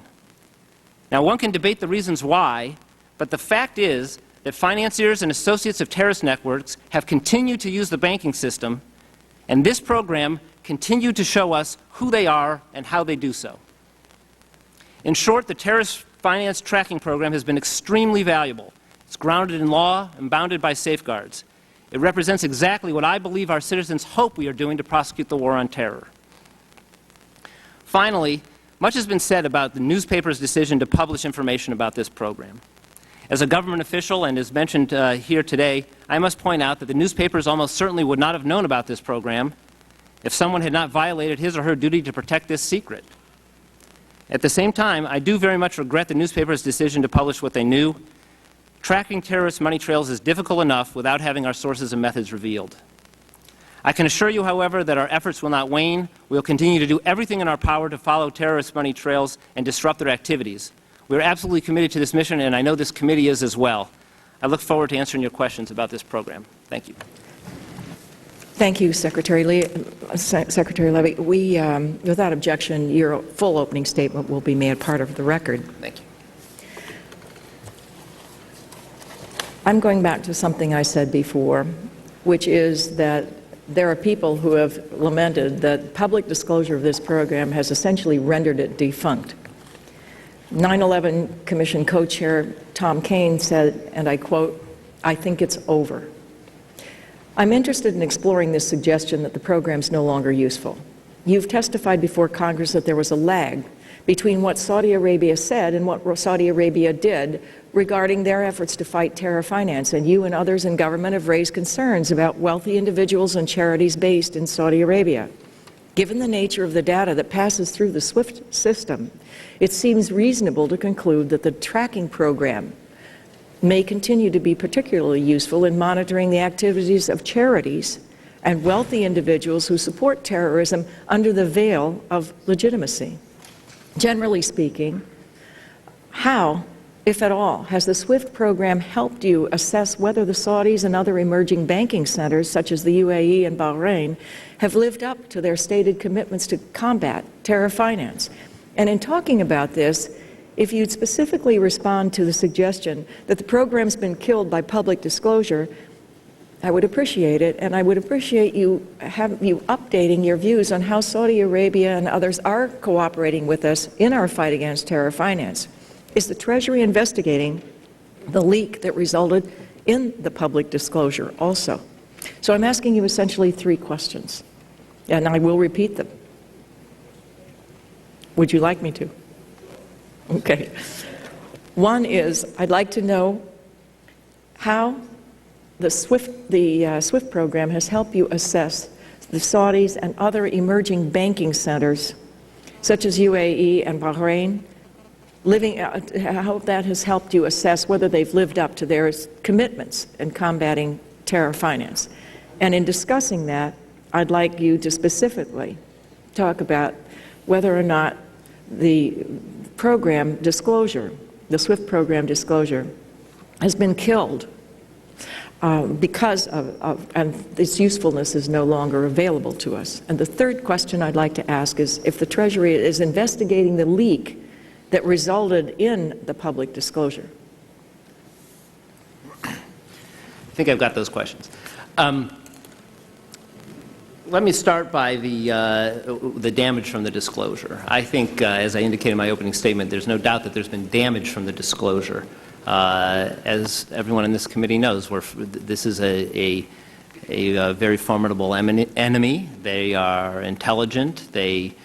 Now, one can debate the reasons why, but the fact is that financiers and associates of terrorist networks have continued to use the banking system, and this program continued to show us who they are and how they do so. In short, the terrorist finance tracking program has been extremely valuable. It's grounded in law and bounded by safeguards. It represents exactly what I believe our citizens hope we are doing to prosecute the war on terror. Finally, much has been said about the newspaper's decision to publish information about this program. As a government official, and as mentioned here today, I must point out that the newspapers almost certainly would not have known about this program if someone had not violated his or her duty to protect this secret. At the same time, I do very much regret the newspaper's decision to publish what they knew. Tracking terrorist money trails is difficult enough without having our sources and methods revealed. I can assure you, however, that our efforts will not wane. We will continue to do everything in our power to follow terrorist money trails and disrupt their activities. We are absolutely committed to this mission, and I know this committee is as well. I look forward to answering your questions about this program. Thank you. Thank you, Secretary Levey. Without objection, your full opening statement will be made part of the record. Thank you. I'm going back to something I said before, which is that there are people who have lamented that public disclosure of this program has essentially rendered it defunct. 9/11 Commission co-chair Tom Kane said, and I quote, "I think it's over." I'm interested in exploring this suggestion that the program's no longer useful. You've testified before Congress that there was a lag between what Saudi Arabia said and what Saudi Arabia did regarding their efforts to fight terror finance, and you and others in government have raised concerns about wealthy individuals and charities based in Saudi Arabia. Given the nature of the data that passes through the SWIFT system, it seems reasonable to conclude that the tracking program may continue to be particularly useful in monitoring the activities of charities and wealthy individuals who support terrorism under the veil of legitimacy. Generally speaking, how, if at all, has the SWIFT program helped you assess whether the Saudis and other emerging banking centers, such as the UAE and Bahrain, have lived up to their stated commitments to combat terror finance? And in talking about this, if you'd specifically respond to the suggestion that the program's been killed by public disclosure, I would appreciate it, and I would appreciate you updating your views on how Saudi Arabia and others are cooperating with us in our fight against terror finance. Is the Treasury investigating the leak that resulted in the public disclosure also? So I'm asking you essentially 3 questions, and I will repeat them. Would you like me to? Okay. One is, I'd like to know how the SWIFT program has helped you assess the Saudis and other emerging banking centers, such as UAE and Bahrain, how that has helped you assess whether they've lived up to their commitments in combating terror finance. And in discussing that, I'd like you to specifically talk about whether or not the program disclosure, the SWIFT program disclosure, has been killed because and its usefulness is no longer available to us. And the third question I'd like to ask is if the Treasury is investigating the leak that resulted in the public disclosure. I think I've got those questions. Let me start by the damage from the disclosure. I think, as I indicated in my opening statement, there's no doubt that there's been damage from the disclosure. As everyone in this committee knows, this is a very formidable enemy. They are intelligent. They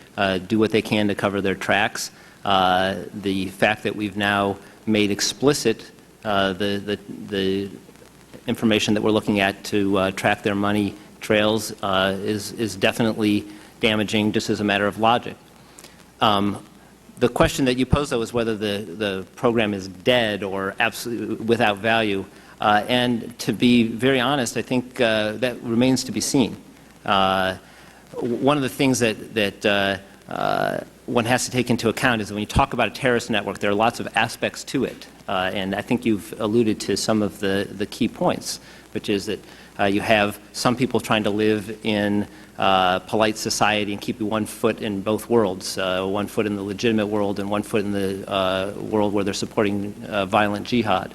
do what they can to cover their tracks. The fact that we've now made explicit the information that we're looking at to track their money trails is definitely damaging, just as a matter of logic. The question that you posed, though, is whether the program is dead or absolutely without value. And to be very honest, I think that remains to be seen. One of the things that one has to take into account is that when you talk about a terrorist network, there are lots of aspects to it. And I think you've alluded to some of the key points, which is that you have some people trying to live in polite society and keep one foot in both worlds, one foot in the legitimate world and one foot in the world where they're supporting violent jihad.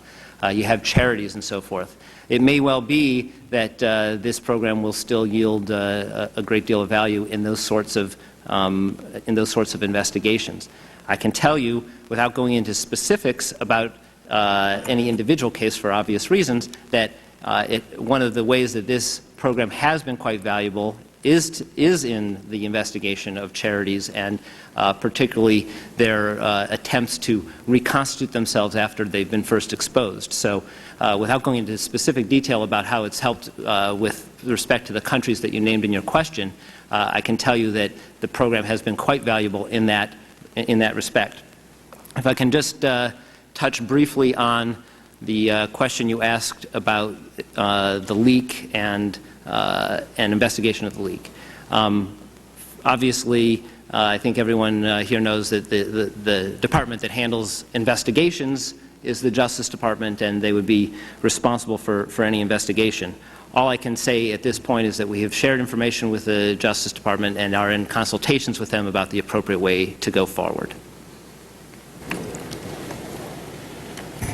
You have charities and so forth. It may well be that this program will still yield a great deal of value in those sorts of investigations. I can tell you, without going into specifics about any individual case for obvious reasons, that one of the ways that this program has been quite valuable is in the investigation of charities and particularly their attempts to reconstitute themselves after they've been first exposed. So without going into specific detail about how it's helped with respect to the countries that you named in your question, I can tell you that the program has been quite valuable in that respect. If I can just touch briefly on the question you asked about the leak and investigation of the leak. Obviously, I think everyone here knows that the department that handles investigations is the Justice Department, and they would be responsible for any investigation. All I can say at this point is that we have shared information with the Justice Department and are in consultations with them about the appropriate way to go forward.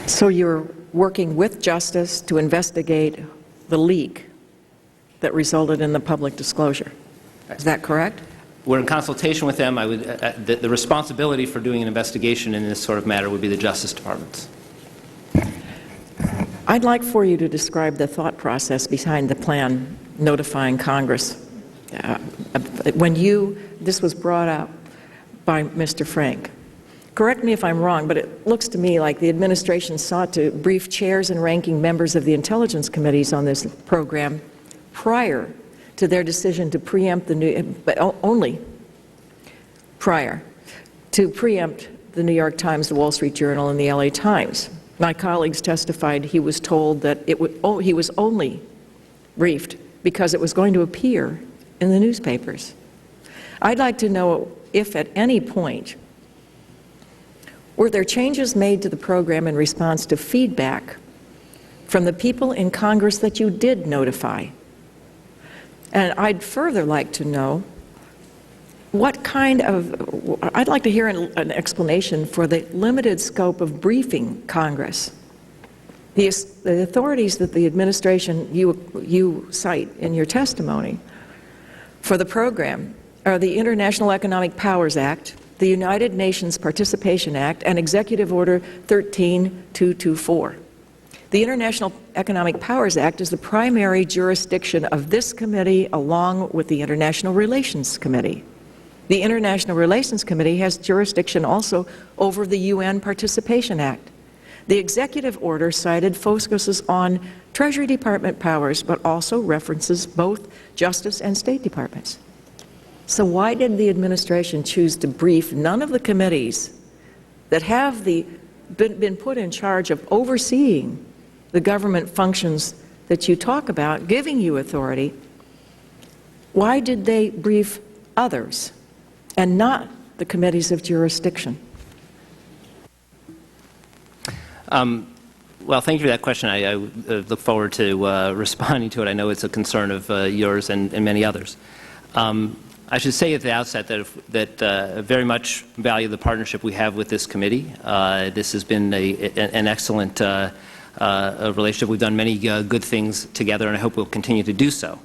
So you're working with Justice to investigate the leak that resulted in the public disclosure. Is that correct? We're in consultation with them. The responsibility for doing an investigation in this sort of matter would be the Justice Department's. I'd like for you to describe the thought process behind the plan notifying Congress. This was brought up by Mr. Frank. Correct me if I'm wrong, but it looks to me like the administration sought to brief chairs and ranking members of the intelligence committees on this program prior to their decision to preempt only prior to preempt the New York Times, the Wall Street Journal, and the LA Times. My colleagues testified he was told that he was only briefed because it was going to appear in the newspapers. I'd like to know if at any point were there changes made to the program in response to feedback from the people in Congress that you did notify. And I'd further like to know what kind of, I'd like to hear an explanation for the limited scope of briefing Congress. The authorities that the administration you cite in your testimony for the program are the International Economic Powers Act, the United Nations Participation Act, and Executive Order 13224. The International Economic Powers Act is the primary jurisdiction of this committee along with the International Relations Committee. The International Relations Committee has jurisdiction also over the UN Participation Act. The executive order cited focuses on Treasury Department powers, but also references both Justice and State Departments. So why did the administration choose to brief none of the committees that have been put in charge of overseeing the government functions that you talk about, giving you authority? Why did they brief others and not the committees of jurisdiction? Well, thank you for that question. I look forward to responding to it. I know it's a concern of yours and many others. I should say at the outset that I very much value the partnership we have with this committee. This has been an excellent relationship. We've done many good things together, and I hope we'll continue to do so.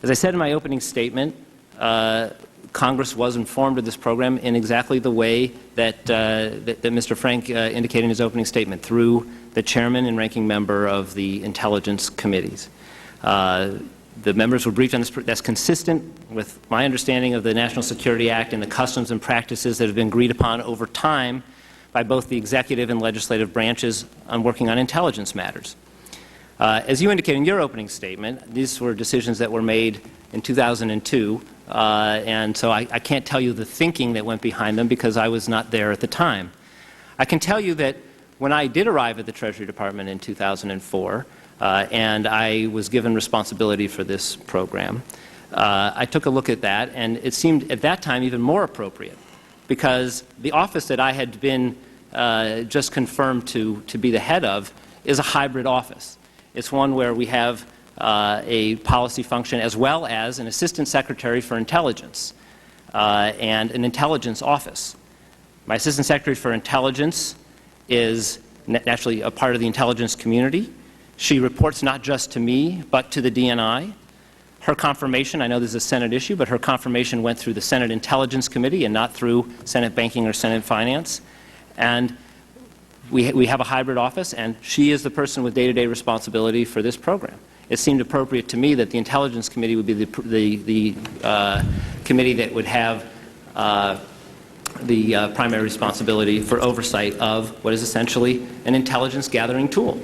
As I said in my opening statement, Congress was informed of this program in exactly the way that Mr. Frank indicated in his opening statement, through the chairman and ranking member of the intelligence committees. The members were briefed on this. That's consistent with my understanding of the National Security Act and the customs and practices that have been agreed upon over time by both the executive and legislative branches on working on intelligence matters. As you indicated in your opening statement, these were decisions that were made in 2002, and so I can't tell you the thinking that went behind them because I was not there at the time. I can tell you that when I did arrive at the Treasury Department in 2004, and I was given responsibility for this program, I took a look at that, and it seemed at that time even more appropriate because the office that I had been just confirmed to be the head of is a hybrid office. It's one where we have a policy function as well as an assistant secretary for intelligence and an intelligence office. My assistant secretary for intelligence is naturally a part of the intelligence community. She reports not just to me, but to the DNI. Her confirmation, I know this is a Senate issue, but her confirmation went through the Senate Intelligence Committee and not through Senate Banking or Senate Finance. And we have a hybrid office, and she is the person with day-to-day responsibility for this program. It seemed appropriate to me that the Intelligence Committee would be the committee that would have the primary responsibility for oversight of what is essentially an intelligence gathering tool.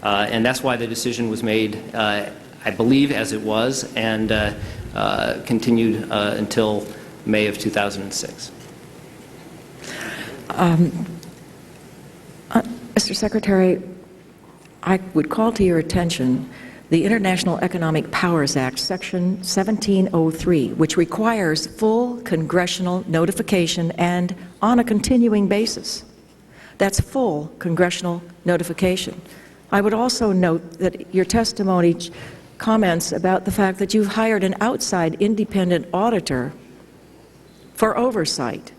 And that's why the decision was made, I believe, as it was, and continued until May of 2006. Mr. Secretary, I would call to your attention the International Economic Powers Act, Section 1703, which requires full congressional notification and on a continuing basis. That's full congressional notification. I would also note that your testimony comments about the fact that you've hired an outside independent auditor for oversight.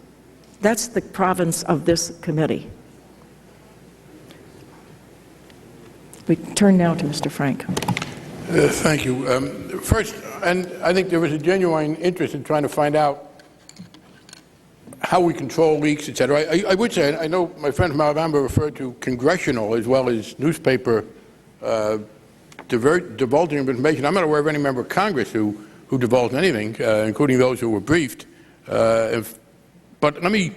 That's the province of this committee. We turn now to Mr. Frank. Thank you. First, and I think there was a genuine interest in trying to find out how we control leaks, et cetera. I would say, I know my friend from Alabama referred to congressional as well as newspaper divulging of information. I'm not aware of any member of Congress who divulged anything, including those who were briefed. But let me,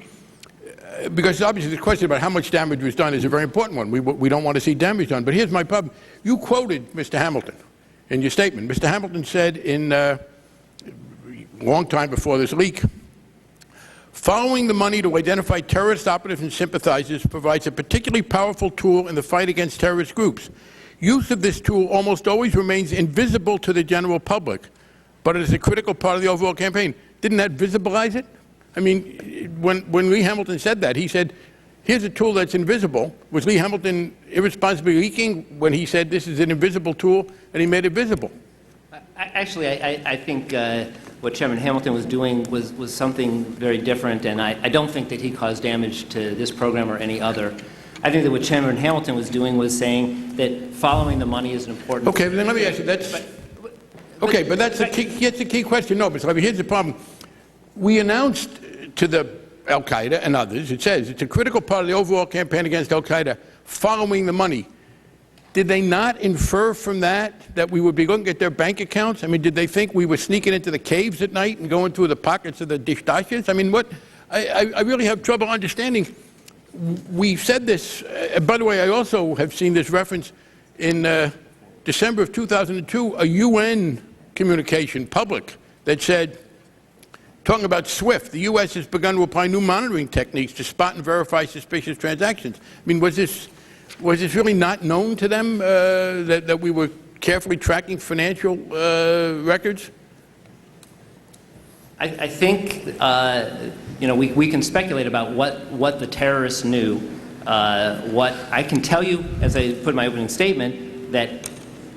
because obviously the question about how much damage was done is a very important one. We don't want to see damage done. But here's my problem. You quoted Mr. Hamilton in your statement. Mr. Hamilton said in a long time before this leak, following the money to identify terrorist operatives and sympathizers provides a particularly powerful tool in the fight against terrorist groups. use of this tool almost always remains invisible to the general public, but it is a critical part of the overall campaign. Didn't that visibilize it? I mean, when Lee Hamilton said that, he said, here's a tool that's invisible. Was Lee Hamilton irresponsibly leaking when he said this is an invisible tool and he made it visible? Actually, I think what Chairman Hamilton was doing was something very different, and I don't think that he caused damage to this program or any other. I think that what Chairman Hamilton was doing was saying that following the money is an important... Okay, but then let me ask you, that's the key question. No, Mr. Levey, here's the problem. We announced to the al-Qaeda and others, it says it's a critical part of the overall campaign against al-Qaeda, following the money. Did they not infer from that we would be looking at their bank accounts? I mean, did they think we were sneaking into the caves at night and going through the pockets of the dishtashes? I mean, I really have trouble understanding. We said this, by the way, I also have seen this reference in December of 2002, a UN communication, public, that said, talking about SWIFT, the U.S. has begun to apply new monitoring techniques to spot and verify suspicious transactions. I mean, was this really not known to them that we were carefully tracking financial records? I think we can speculate about what the terrorists knew. What I can tell you, as I put in my opening statement, that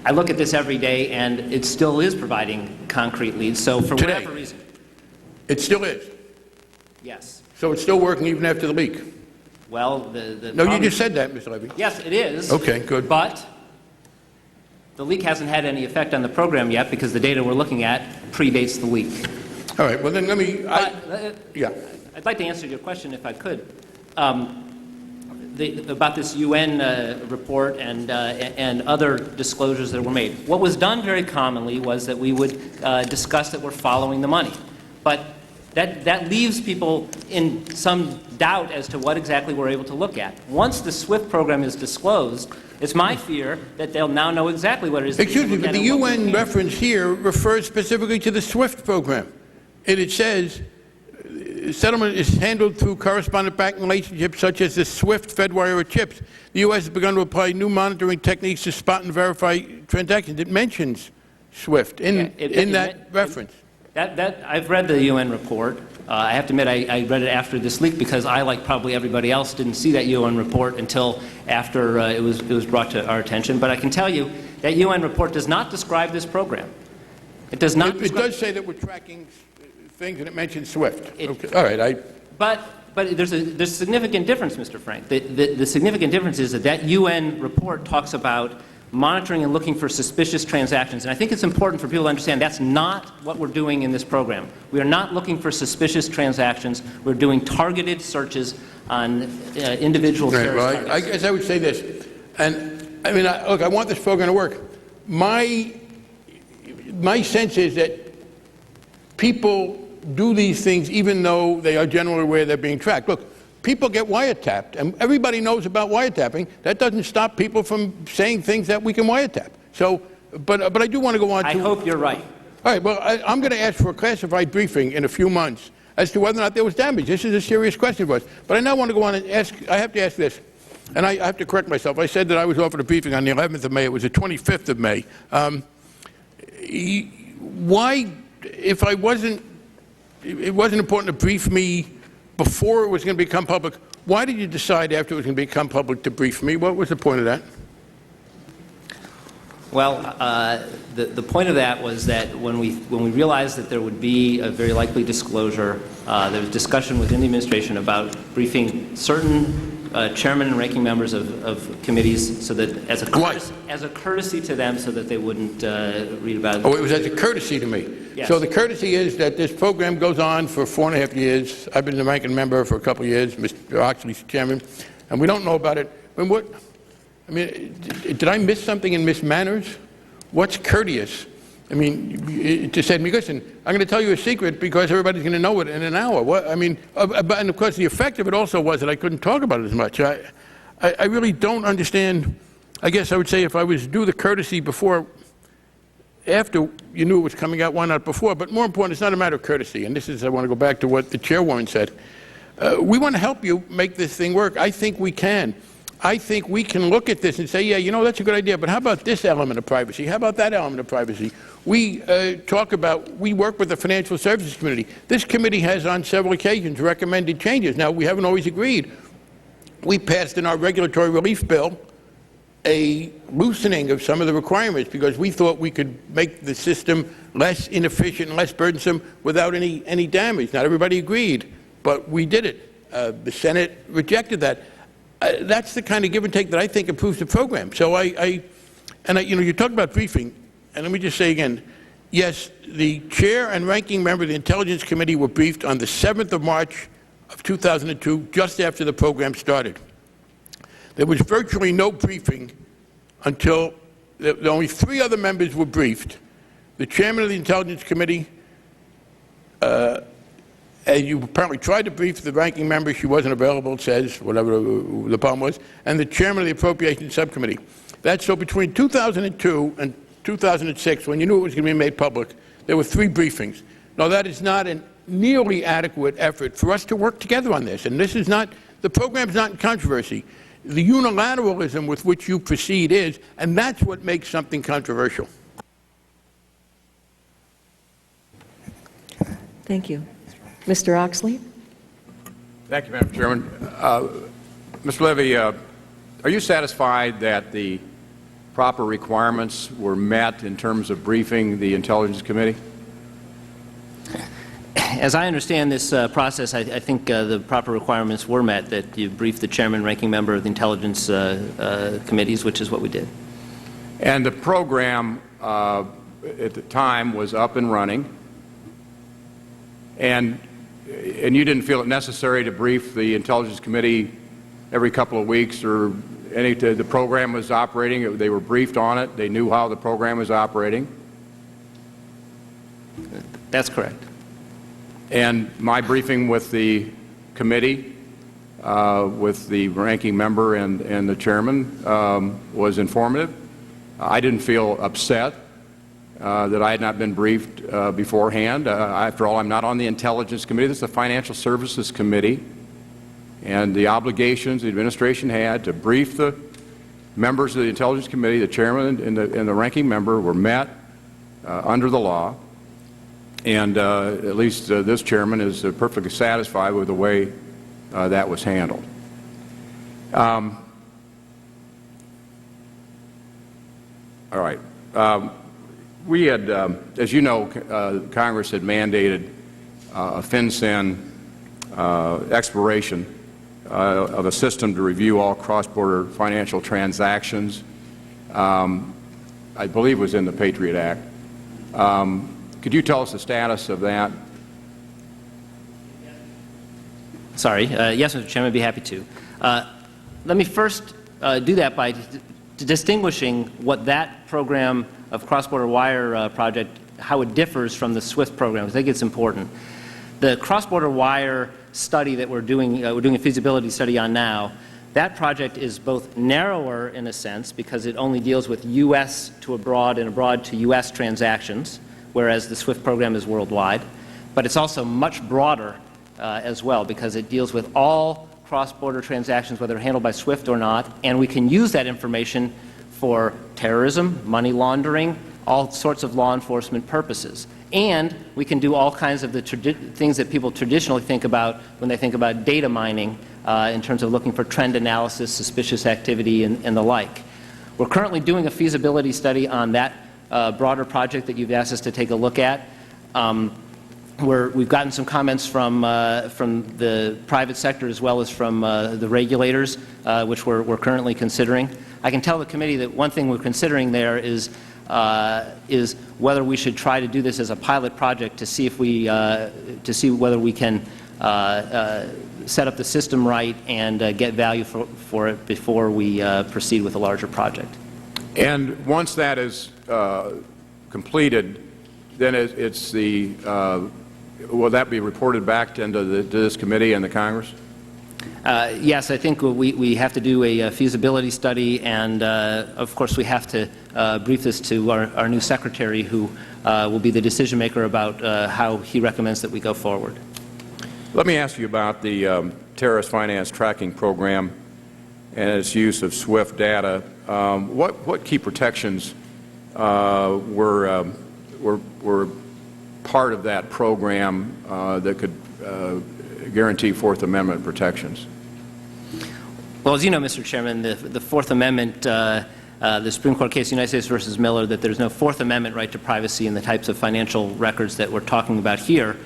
I look at this every day and it still is providing concrete leads. So for whatever reason, it still is. Yes. So it's still working even after the leak. Well, no, you just said that, Mr. Levey. Yes, it is. Okay, good. But the leak hasn't had any effect on the program yet because the data we're looking at predates the leak. All right. Well, then let me. Yeah. I'd like to answer your question if I could. About this UN report and other disclosures that were made. What was done very commonly was that we would discuss that we're following the money. But that leaves people in some doubt as to what exactly we're able to look at. Once the SWIFT program is disclosed, it's my fear that they'll now know exactly what it is. Excuse me, but the UN reference here refers specifically to the SWIFT program. And it says, settlement is handled through correspondent banking relationships such as the SWIFT Fedwire chips. The U.S. has begun to apply new monitoring techniques to spot and verify transactions. It mentions SWIFT in that reference. I've read the UN report. I have to admit I read it after this leak because I, like probably everybody else, didn't see that UN report until after it was brought to our attention. But I can tell you that UN report does not describe this program. It does not. It does say that we're tracking things, and it mentions SWIFT. Okay. All right. But there's a significant difference, Mr. Frank. The significant difference is that UN report talks about monitoring and looking for suspicious transactions. And I think it's important for people to understand that's not what we're doing in this program. We are not looking for suspicious transactions. We're doing targeted searches on individual terrorist targets. I guess I would say this. And I mean, look, I want this program to work. My sense is that people do these things even though they are generally aware they're being tracked. Look, people get wiretapped, and everybody knows about wiretapping. That doesn't stop people from saying things that we can wiretap. So, but I do want to go on to... I hope you're right. All right, well, I'm going to ask for a classified briefing in a few months as to whether or not there was damage. This is a serious question for us. But I now want to go on and ask, I have to ask this, and I have to correct myself. I said that I was offered a briefing on the 11th of May. It was the 25th of May. Why, if it wasn't important to brief me before it was going to become public, why did you decide after it was going to become public to brief me? What was the point of that? Well, the point of that was that when we realized that there would be a very likely disclosure, there was discussion within the administration about briefing certain chairmen and ranking members of committees, so that as a courtesy to them, so that they wouldn't read about it. Oh, it was as a courtesy to me. Yes. So the courtesy is that this program goes on for 4.5 years. I've been the ranking member for a couple of years. Mr. Oxley's chairman, and we don't know about it. I mean, did I miss something in Miss Manners? What's courteous? I mean, it just said to me, listen, I'm going to tell you a secret because everybody's going to know it in an hour. What, I mean, and of course the effect of it also was that I couldn't talk about it as much. I really don't understand. I guess I would say if I was to do the courtesy before, after you knew it was coming out, why not before? But more important, it's not a matter of courtesy. And this is, I want to go back to what the chairwoman said. We want to help you make this thing work. I think we can. I think we can look at this and say, yeah, you know, that's a good idea, but how about this element of privacy? How about that element of privacy? We we work with the Financial Services Committee. This committee has on several occasions recommended changes. Now, we haven't always agreed. We passed in our regulatory relief bill a loosening of some of the requirements because we thought we could make the system less inefficient and less burdensome without any damage. Not everybody agreed, but we did it. The Senate rejected that. That's the kind of give and take that I think improves the program. So you know, you talk about briefing, and let me just say again, yes, the chair and ranking member of the Intelligence Committee were briefed on the 7th of March of 2002, just after the program started. There was virtually no briefing until only 3 other members were briefed. The chairman of the Intelligence Committee, and you apparently tried to brief the ranking member. She wasn't available, it says, whatever the problem was, and the chairman of the Appropriations Subcommittee. That's so between 2002 and 2006, when you knew it was going to be made public, there were 3 briefings. Now, that is not a nearly adequate effort for us to work together on this, and this is not, the program's not in controversy. The unilateralism with which you proceed is, and that's what makes something controversial. Thank you. Mr. Oxley? Thank you, Madam Chairman. Mr. Levey, are you satisfied that the proper requirements were met in terms of briefing the Intelligence Committee? As I understand this process, I think the proper requirements were met, that you brief the chairman and ranking member of the Intelligence Committees, which is what we did. And the program at the time was up and running, and you didn't feel it necessary to brief the Intelligence Committee every couple of weeks or the program was operating, they were briefed on it, they knew how the program was operating? That's correct. And my briefing with the committee, with the ranking member and the chairman, was informative. I didn't feel upset that I had not been briefed beforehand. After all, I'm not on the Intelligence Committee. This is the Financial Services Committee. And the obligations the administration had to brief the members of the Intelligence Committee, the chairman and the ranking member, were met under the law. And at least this chairman is perfectly satisfied with the way that was handled. All right. We had, as you know, Congress had mandated a FinCEN exploration of a system to review all cross-border financial transactions. I believe it was in the Patriot Act. Could you tell us the status of that? Sorry. Yes, Mr. Chairman, I'd be happy to. Let me first do that by distinguishing what that program of cross-border wire project, how it differs from the SWIFT program. I think it's important. The cross-border wire study that we're doing a feasibility study on now, that project is both narrower in a sense because it only deals with U.S. to abroad and abroad to U.S. transactions, whereas the SWIFT program is worldwide. But it's also much broader as well because it deals with all cross-border transactions, whether handled by SWIFT or not, and we can use that information for terrorism, money laundering, all sorts of law enforcement purposes. And we can do all kinds of the things that people traditionally think about when they think about data mining in terms of looking for trend analysis, suspicious activity, and the like. We're currently doing a feasibility study on that broader project that you've asked us to take a look at. We've gotten some comments from the private sector as well as from the regulators, which we're currently considering. I can tell the committee that one thing we're considering there is whether we should try to do this as a pilot project to see if whether we can set up the system right and get value for it before we proceed with a larger project. And once that is completed, then it's the will that be reported back to this committee and the Congress? Yes, I think we have to do a feasibility study, and of course we have to brief this to our new secretary, who will be the decision maker about how he recommends that we go forward. Let me ask you about the terrorist finance tracking program. and its use of SWIFT data. What key protections were part of that program that could guarantee Fourth Amendment protections? Well, as you know, Mr. Chairman, the Fourth Amendment, the Supreme Court case United States versus Miller, that there's no Fourth Amendment right to privacy in the types of financial records that we're talking about here.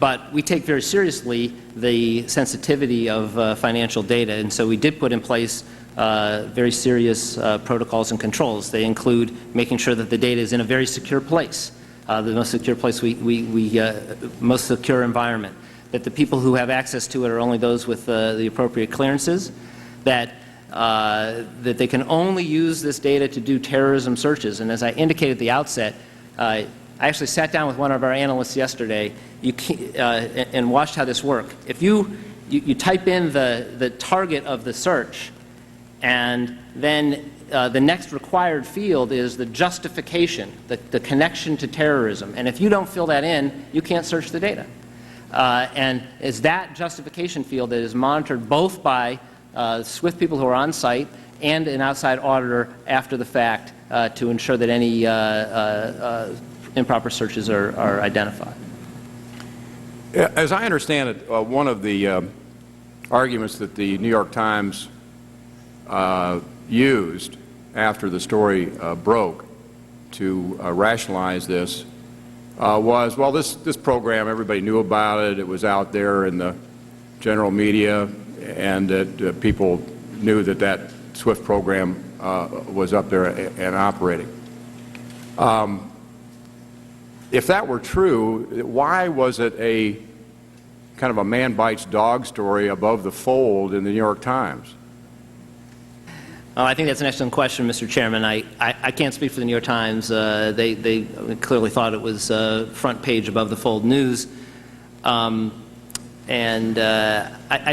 But we take very seriously the sensitivity of financial data, and so we did put in place very serious protocols and controls. They include making sure that the data is in a very secure place, the most secure place most secure environment, that the people who have access to it are only those with the appropriate clearances, that they can only use this data to do terrorism searches. And as I indicated at the outset, I actually sat down with one of our analysts yesterday and watched how this works. If you type in the target of the search, and then the next required field is the justification, the connection to terrorism. And if you don't fill that in, you can't search the data. And it's that justification field that is monitored both by SWIFT people who are on site and an outside auditor after the fact to ensure that any improper searches are identified. As I understand it, one of the arguments that the New York Times used after the story broke to rationalize this was, well, this program, everybody knew about it, it was out there in the general media, and that people knew that that SWIFT program was up there and operating. If that were true, why was it a kind of a man bites dog story above the fold in the New York Times? I think that's an excellent question, Mr. Chairman. I can't speak for the New York Times. They clearly thought it was front page above the fold news. I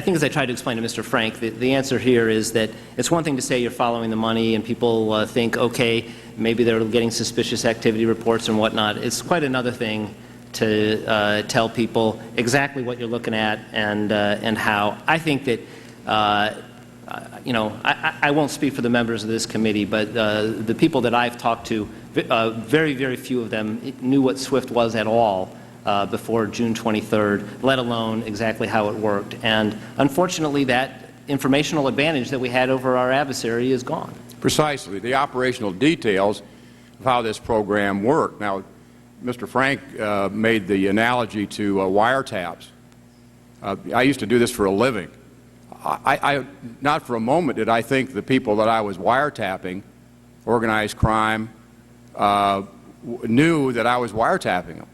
think, as I tried to explain to Mr. Frank, the answer here is that it's one thing to say you're following the money and people think, okay, maybe they're getting suspicious activity reports and whatnot. It's quite another thing to tell people exactly what you're looking at and how. I think that I won't speak for the members of this committee, but the people that I've talked to, very, very few of them knew what SWIFT was at all before June 23rd, let alone exactly how it worked. And unfortunately, that informational advantage that we had over our adversary is gone. Precisely. The operational details of how this program worked. Now, Mr. Frank made the analogy to wiretaps. I used to do this for a living. Not for a moment did I think the people that I was wiretapping, organized crime, knew that I was wiretapping them.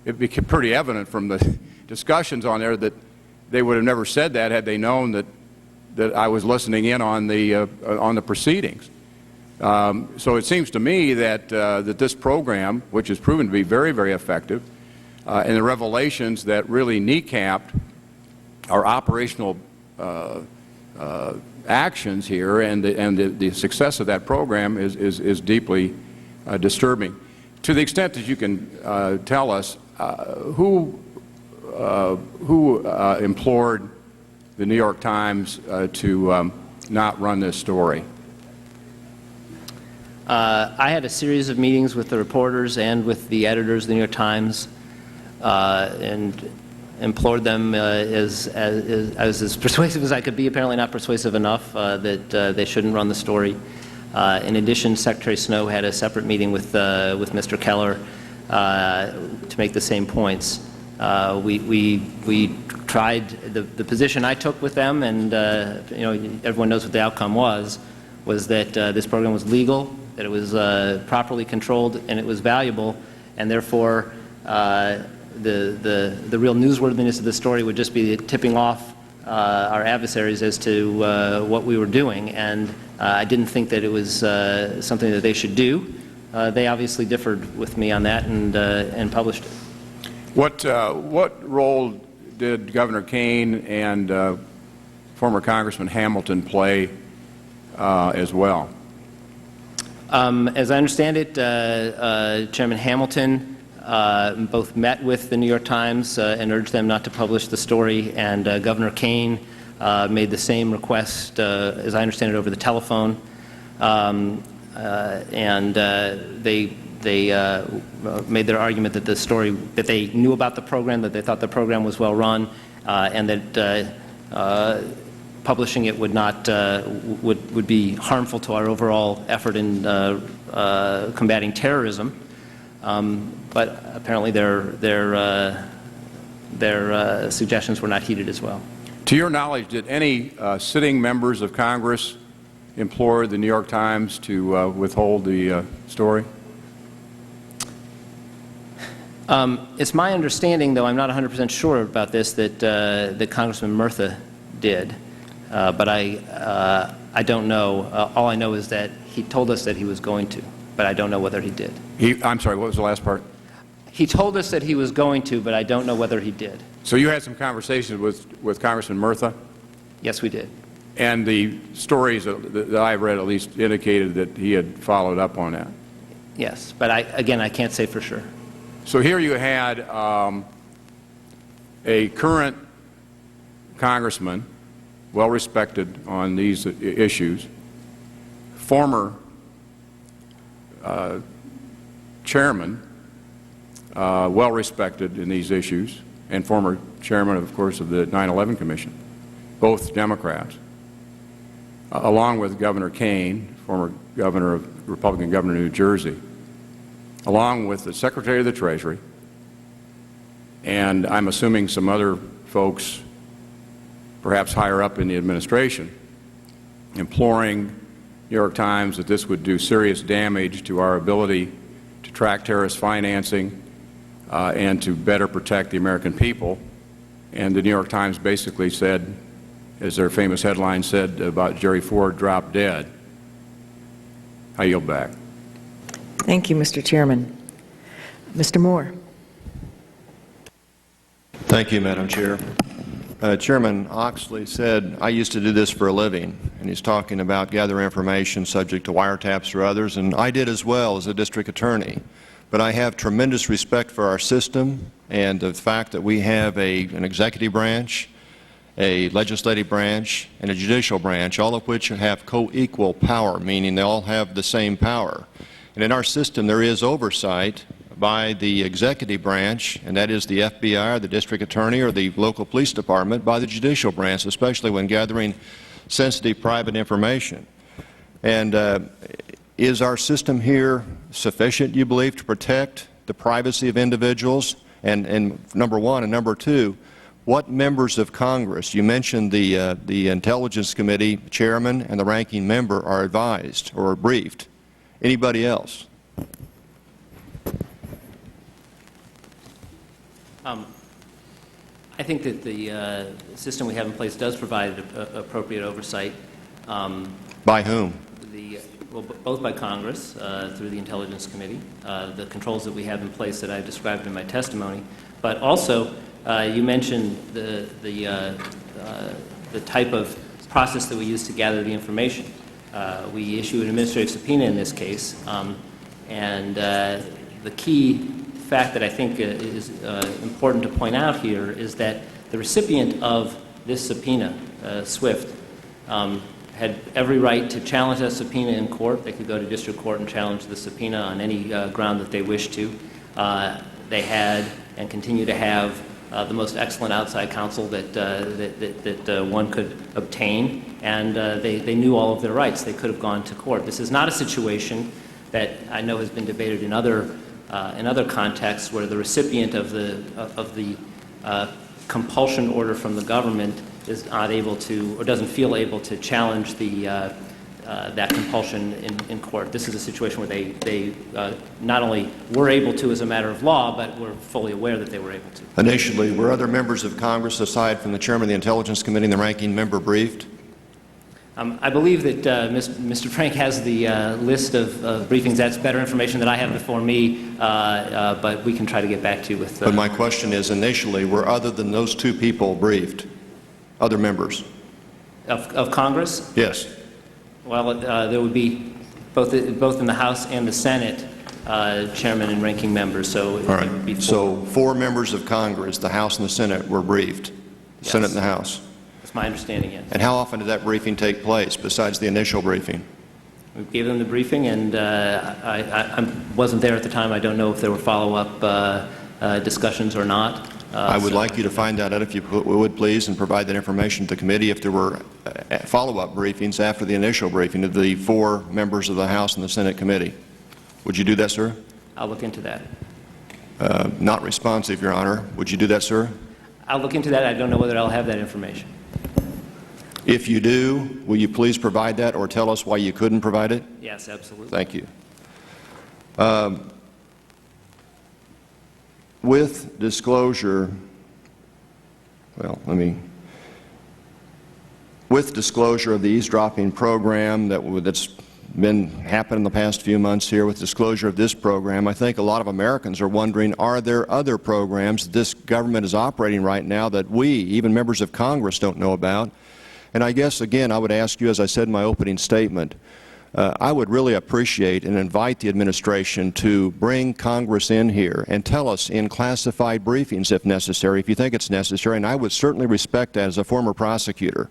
It became pretty evident from the discussions on there that they would have never said that had they known that I was listening in on the proceedings. So it seems to me that this program, which has proven to be very, very effective, and the revelations that really kneecapped our operational actions here and the success of that program is deeply disturbing. To the extent that you can tell us who implored the New York Times to not run this story. I had a series of meetings with the reporters and with the editors of the New York Times and implored them as persuasive as I could be, apparently not persuasive enough, that they shouldn't run the story. In addition, Secretary Snow had a separate meeting with Mr. Keller to make the same points. We tried the position I took with them, and everyone knows what the outcome was that this program was legal, that it was properly controlled, and it was valuable, and therefore the real newsworthiness of the story would just be tipping off our adversaries as to what we were doing, and I didn't think that it was something that they should do. They obviously differed with me on that and published it. What role did Governor Kane and former Congressman Hamilton play as well? As I understand it, Chairman Hamilton both met with the New York Times and urged them not to publish the story, and Governor Kane made the same request, as I understand it, over the telephone, and they made their argument that the story, that they knew about the program, that they thought the program was well run, and that publishing it would not would be harmful to our overall effort in combating terrorism. But apparently their suggestions were not heeded as well. To your knowledge, did any sitting members of Congress implore the New York Times to withhold the story? It's my understanding, though I'm not 100% sure about this, that Congressman Murtha did, but I don't know. All I know is that he told us that he was going to, but I don't know whether he did. I'm sorry, what was the last part? He told us that he was going to, but I don't know whether he did. So you had some conversations with Congressman Murtha? Yes, we did. And the stories that I've read at least indicated that he had followed up on that? Yes, but again, I can't say for sure. So here you had a current congressman, well respected on these issues, former chairman, well respected in these issues, and former chairman, of course, of the 9/11 Commission, both Democrats, along with Governor Kane, former governor of Republican governor of New Jersey, along with the Secretary of the Treasury, and I'm assuming some other folks, perhaps higher up in the administration, imploring New York Times that this would do serious damage to our ability to track terrorist financing and to better protect the American people. And the New York Times basically said, as their famous headline said about Jerry Ford, drop dead. I yield back. Thank you, Mr. Chairman. Mr. Moore. Thank you, Madam Chair. Chairman Oxley said, I used to do this for a living, and he's talking about gathering information subject to wiretaps or others, and I did as well as a district attorney. But I have tremendous respect for our system and the fact that we have an executive branch, a legislative branch, and a judicial branch, all of which have co-equal power, meaning they all have the same power. And in our system, there is oversight by the executive branch, and that is the FBI or the district attorney or the local police department, by the judicial branch, especially when gathering sensitive private information. And is our system here sufficient, you believe, to protect the privacy of individuals? And number one, and number two, what members of Congress, you mentioned the Intelligence Committee chairman and the ranking member, are advised or briefed? Anybody else? I think that the system we have in place does provide appropriate oversight. By whom? Well, both by Congress through the Intelligence Committee, the controls that we have in place that I've described in my testimony, but also you mentioned the type of process that we use to gather the information. We issue an administrative subpoena in this case, and the key fact that I think is important to point out here is that the recipient of this subpoena, SWIFT, had every right to challenge that subpoena in court. They could go to district court and challenge the subpoena on any ground that they wished to. They had and continue to have the most excellent outside counsel that one could obtain, and they knew all of their rights. They could have gone to court. This is not a situation that I know has been debated in other contexts where the recipient of the compulsion order from the government is not able to or doesn't feel able to challenge that compulsion in court. This is a situation where they not only were able to as a matter of law, but were fully aware that they were able to. Initially, were other members of Congress, aside from the chairman of the Intelligence Committee and the ranking member, briefed? I believe that Mr. Frank has the list of briefings. That's better information that I have before me, but we can try to get back to you with... But my question is, initially, were other than those two people briefed? Other members? Of Congress? Yes. Well, there would be both in the House and the Senate, chairman and ranking members. So all right. It would be four. So 4 members of Congress, the House and the Senate, were briefed. Yes. Senate and the House. That's my understanding, yes. And how often did that briefing take place besides the initial briefing? We gave them the briefing, and I wasn't there at the time. I don't know if there were follow-up discussions or not. I would like you to find that out, if you would, please, and provide that information to the committee if there were follow-up briefings after the initial briefing of the 4 members of the House and the Senate committee. Would you do that, sir? I'll look into that. Not responsive, Your Honor. Would you do that, sir? I'll look into that. I don't know whether I'll have that information. If you do, will you please provide that or tell us why you couldn't provide it? Yes, absolutely. Thank you. With disclosure, with disclosure of the eavesdropping program that's been happening in the past few months here, with disclosure of this program, I think a lot of Americans are wondering, are there other programs that this government is operating right now that we, even members of Congress, don't know about? And I guess, again, I would ask you, as I said in my opening statement, I would really appreciate and invite the administration to bring Congress in here and tell us in classified briefings, if necessary, if you think it's necessary, and I would certainly respect that as a former prosecutor,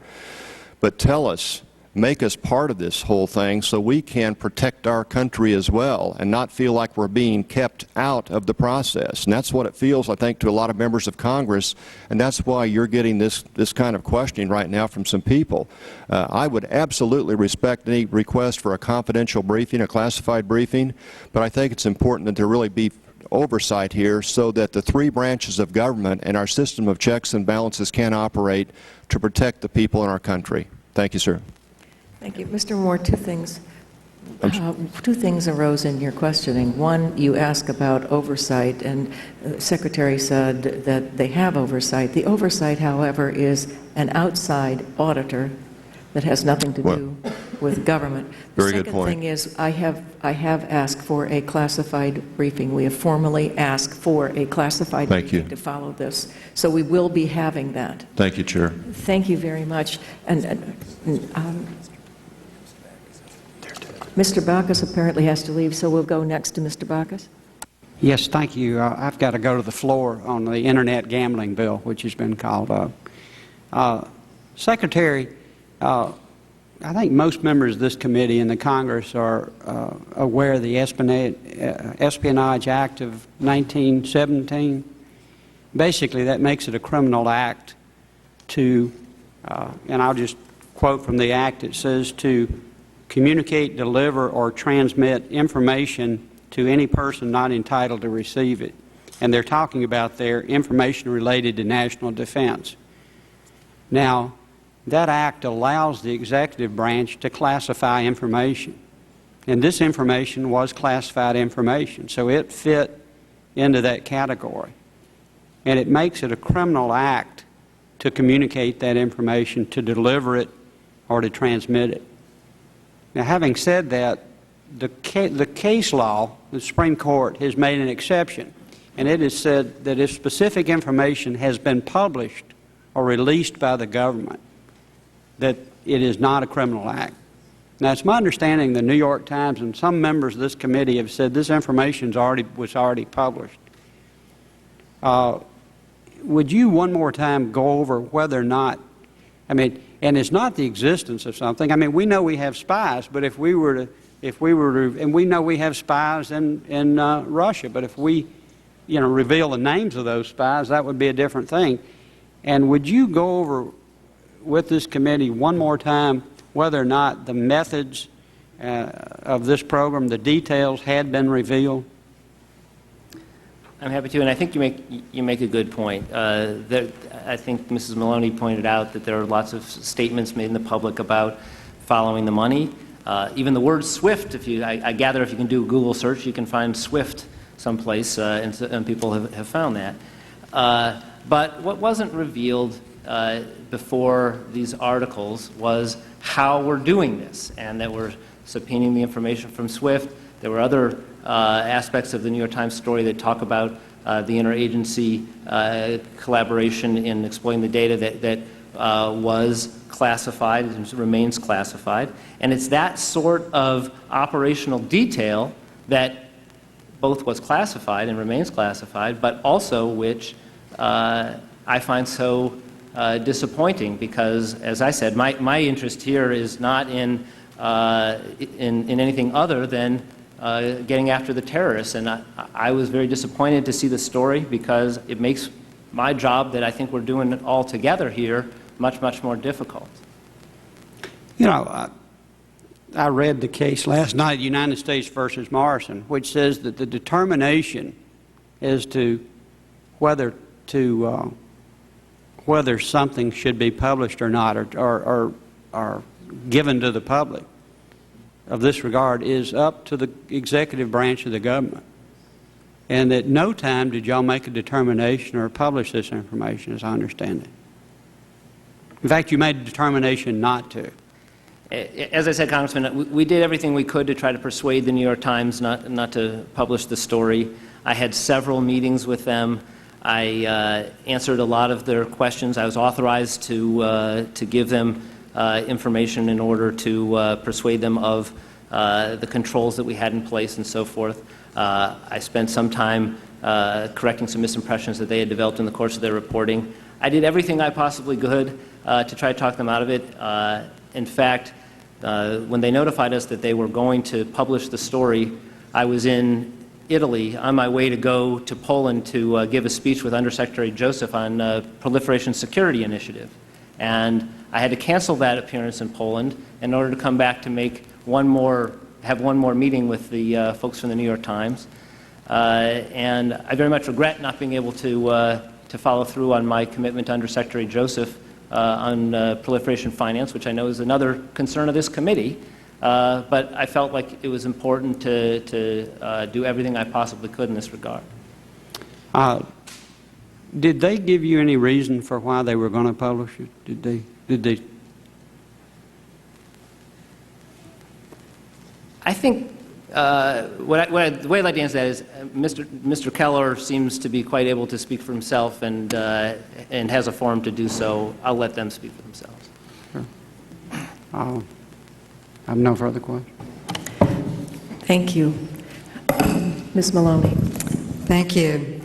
but tell us, make us part of this whole thing so we can protect our country as well and not feel like we're being kept out of the process. And that's what it feels, I think, to a lot of members of Congress, and that's why you're getting this kind of questioning right now from some people. I would absolutely respect any request for a confidential briefing, a classified briefing, but I think it's important that there really be oversight here so that the 3 branches of government and our system of checks and balances can operate to protect the people in our country. Thank you, sir. Thank you. Mr. Moore, 2 things. 2 things arose in your questioning. One, you asked about oversight, and the Secretary said that they have oversight. The oversight, however, is an outside auditor that has nothing to do with government. Very good point. The second thing is I have asked for a classified briefing. We have formally asked for a classified briefing to follow this. So we will be having that. Thank you, Chair. Thank you very much. Mr. Bacchus apparently has to leave, so we'll go next to Mr. Bacchus. Yes, thank you. I've got to go to the floor on the Internet gambling bill, which has been called up. Secretary, I think most members of this committee and the Congress are aware of the Espionage Act of 1917. Basically, that makes it a criminal act to, and I'll just quote from the act, it says to communicate, deliver, or transmit information to any person not entitled to receive it. And they're talking about their information related to national defense. Now, that act allows the executive branch to classify information. And this information was classified information, so it fit into that category. And it makes it a criminal act to communicate that information, to deliver it, or to transmit it. Now, having said that, the case law, the Supreme Court, has made an exception, and it has said that if specific information has been published or released by the government, that it is not a criminal act. Now, it's my understanding the New York Times and some members of this committee have said this information was already published. Would you one more time go over whether or not, and it's not the existence of something. We know we have spies, but if we were to, and we know we have spies in Russia, but if we, reveal the names of those spies, that would be a different thing. And would you go over with this committee one more time whether or not the methods of this program, the details, had been revealed? I'm happy to, and I think you make a good point. I think Mrs. Maloney pointed out that there are lots of statements made in the public about following the money. Even the word SWIFT, I gather if you can do a Google search, you can find SWIFT someplace, and people have found that. But what wasn't revealed before these articles was how we're doing this, and that we're subpoenaing the information from SWIFT. There were other aspects of the New York Times story that talk about the interagency collaboration in exploiting the data that was classified and remains classified. And it's that sort of operational detail that both was classified and remains classified, but also which I find so disappointing because, as I said, my interest here is not in anything other than getting after the terrorists. And I was very disappointed to see the story because it makes my job that I think we're doing all together here much, much more difficult. You know, I read the case last night, United States versus Morrison, which says that the determination as to whether something should be published or not, or given to the public of this regard, is up to the executive branch of the government. And at no time did y'all make a determination or publish this information, as I understand it. In fact, you made a determination not to. As I said, Congressman, we did everything we could to try to persuade the New York Times not to publish the story. I had several meetings with them. I answered a lot of their questions. I was authorized to give them information in order to persuade them of the controls that we had in place and so forth. I spent some time correcting some misimpressions that they had developed in the course of their reporting. I did everything I possibly could to try to talk them out of it. In fact, when they notified us that they were going to publish the story, I was in Italy on my way to go to Poland to give a speech with Undersecretary Joseph on Proliferation Security Initiative. And I had to cancel that appearance in Poland in order to come back to have one more meeting with the folks from the New York Times. And I very much regret not being able to follow through on my commitment to Undersecretary Joseph on proliferation finance, which I know is another concern of this committee. But I felt like it was important to do everything I possibly could in this regard. Did they give you any reason for why they were going to publish it? Did they? I think the way I'd like to answer that is Mr. Keller seems to be quite able to speak for himself and has a forum to do so. I'll let them speak for themselves. Sure. I have no further questions. Thank you. Ms. Maloney. Thank you.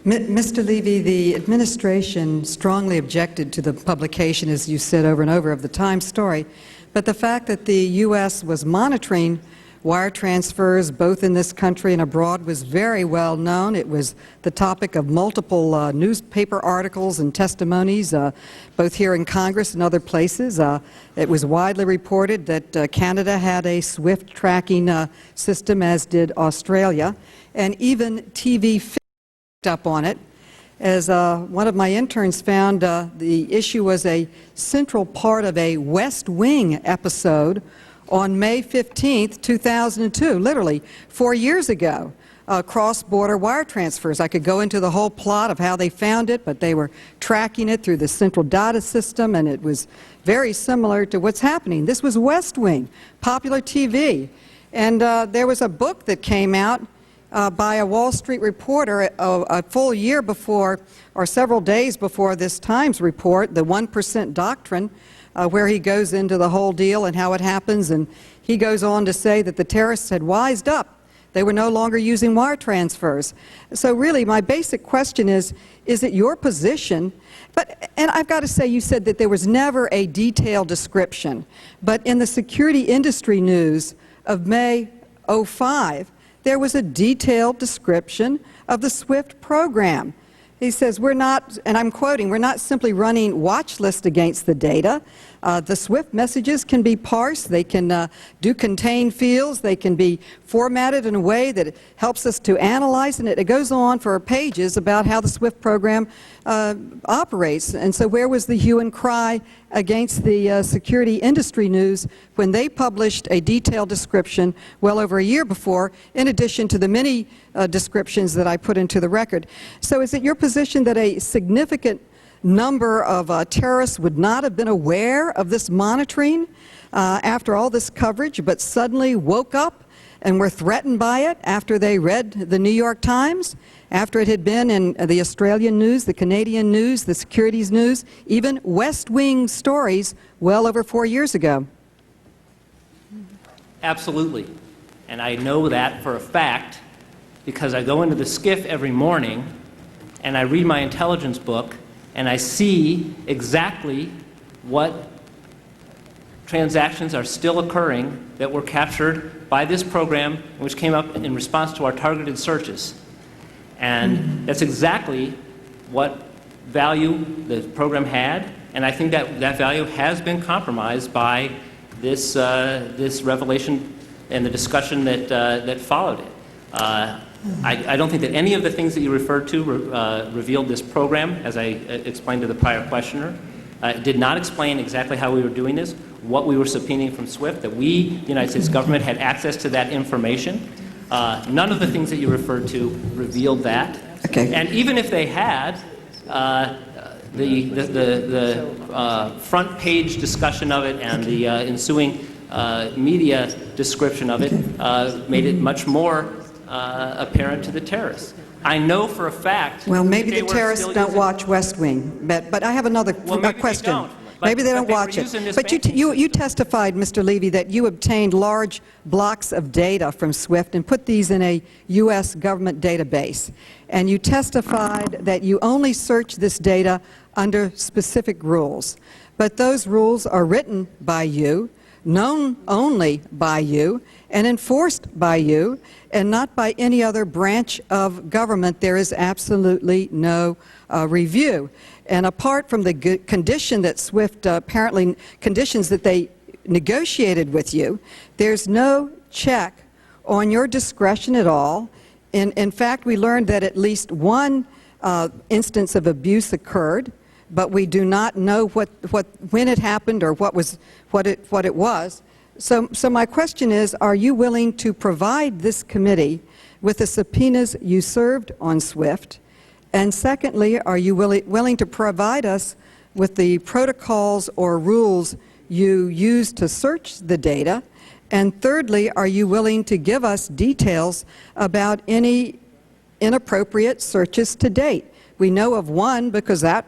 Mr. Levey, the administration strongly objected to the publication, as you said over and over, of the Times story, but the fact that the U.S. was monitoring wire transfers both in this country and abroad was very well known. It was the topic of multiple newspaper articles and testimonies, both here in Congress and other places. It was widely reported that Canada had a SWIFT tracking system, as did Australia, and even TV picked up on it. As one of my interns found, the issue was a central part of a West Wing episode on May 15th, 2002, literally 4 years ago, cross-border wire transfers. I could go into the whole plot of how they found it, but they were tracking it through the central data system, and it was very similar to what's happening. This was West Wing, popular TV. And there was a book that came out by a Wall Street reporter a full year before, or several days before this Times report, The 1% Doctrine, where he goes into the whole deal and how it happens, and he goes on to say that the terrorists had wised up. They were no longer using wire transfers. So really, my basic question is it your position, and I've got to say, you said that there was never a detailed description, but in the security industry news of May 05, there was a detailed description of the SWIFT program. He says, we're not, and I'm quoting, we're not simply running watch lists against the data. The SWIFT messages can be parsed. They can do contain fields. They can be formatted in a way that helps us to analyze. And it goes on for pages about how the SWIFT program operates. And so where was the hue and cry against the security industry news when they published a detailed description well over a year before, in addition to the many descriptions that I put into the record? So is it your position that a significant number of terrorists would not have been aware of this monitoring after all this coverage, but suddenly woke up and were threatened by it after they read the New York Times, after it had been in the Australian news, the Canadian news, the securities news, even West Wing stories well over 4 years ago? Absolutely. And I know that for a fact because I go into the SCIF every morning and I read my intelligence book, and I see exactly what transactions are still occurring that were captured by this program, which came up in response to our targeted searches. And that's exactly what value the program had, and I think that that value has been compromised by this, this revelation and the discussion that followed it. I don't think that any of the things that you referred to revealed this program, as I explained to the prior questioner. It did not explain exactly how we were doing this, what we were subpoenaing from SWIFT, that we, the United States government, had access to that information. None of the things that you referred to revealed that. Okay. And even if they had, the front page discussion of it and the ensuing media description of it made it much more apparent to the terrorists. I know for a fact. Well, maybe the terrorists don't watch West Wing, but I have another question. Maybe they don't watch it. But you testified, Mr. Levy, that you obtained large blocks of data from SWIFT and put these in a U.S. government database. And you testified that you only search this data under specific rules. But those rules are written by you, known only by you, and enforced by you, and not by any other branch of government. There is absolutely no review. And apart from the condition that SWIFT apparently, conditions that they negotiated with you, there's no check on your discretion at all. In fact, we learned that at least one instance of abuse occurred, but we do not know when it happened or what it was. So my question is, are you willing to provide this committee with the subpoenas you served on SWIFT? And secondly, are you willing to provide us with the protocols or rules you used to search the data? And thirdly, are you willing to give us details about any inappropriate searches to date? We know of one because that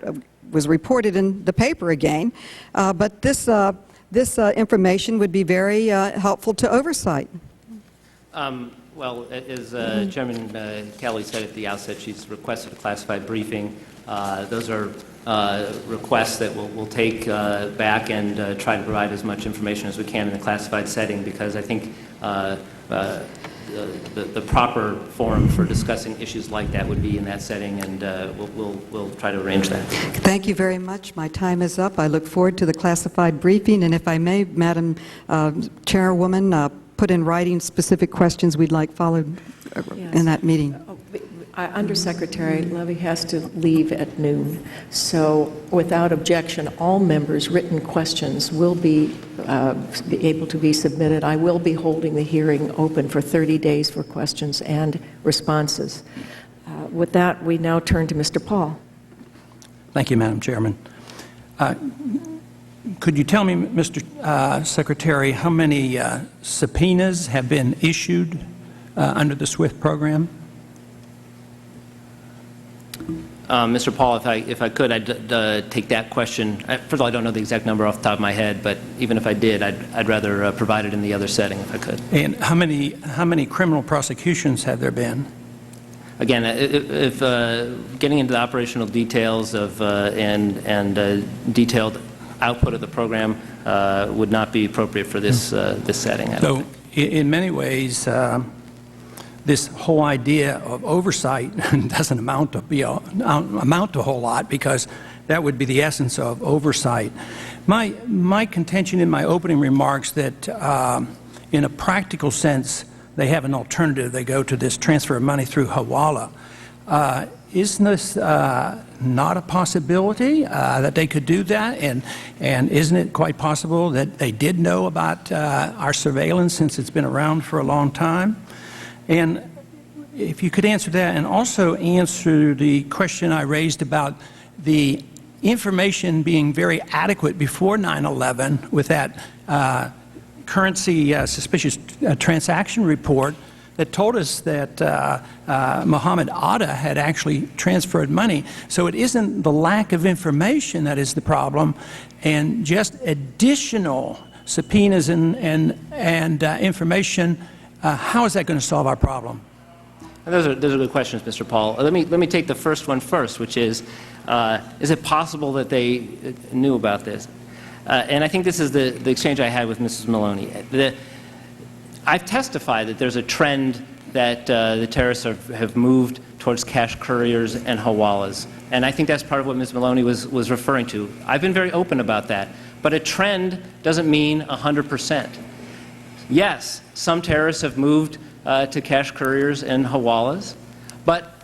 was reported in the paper again, but this information would be very helpful to Oversight. Well, as Chairman Kelly said at the outset, she's requested a classified briefing. Those are requests that we'll take back and try to provide as much information as we can in a classified setting, because I think the proper forum for discussing issues like that would be in that setting, and we'll try to arrange that. Thank you very much. My time is up. I look forward to the classified briefing, and if I may, Madam Chairwoman, put in writing specific questions we'd like followed in that meeting. Undersecretary Levey has to leave at noon, so without objection, all members' written questions will be able to be submitted. I will be holding the hearing open for 30 days for questions and responses. With that, we now turn to Mr. Paul. Thank you, Madam Chairman. Could you tell me, Mr. Secretary, how many subpoenas have been issued under the SWIFT program? Mr. Paul, if I could, I'd take that question. First of all, I don't know the exact number off the top of my head, but even if I did, I'd rather provide it in the other setting if I could. And how many criminal prosecutions have there been? Again, if getting into the operational details of and detailed output of the program would not be appropriate for this this setting. So, in many ways, this whole idea of oversight doesn't amount to a whole lot, because that would be the essence of oversight. My contention in my opening remarks that in a practical sense they have an alternative. They go to this transfer of money through Hawala. Isn't this not a possibility that they could do that? And isn't it quite possible that they did know about our surveillance, since it's been around for a long time? And if you could answer that, and also answer the question I raised about the information being very adequate before 9/11 with that currency suspicious transaction report that told us that Mohammed Atta had actually transferred money. So it isn't the lack of information that is the problem, and just additional subpoenas and information. How is that going to solve our problem? Those are good questions, Mr. Paul. Let me take the first one first, which is it possible that they knew about this? And I think this is the exchange I had with Mrs. Maloney. I've testified that there's a trend that the terrorists have moved towards cash couriers and hawalas. And I think that's part of what Ms. Maloney was referring to. I've been very open about that. But a trend doesn't mean 100%. Yes, some terrorists have moved to cash couriers and hawalas. But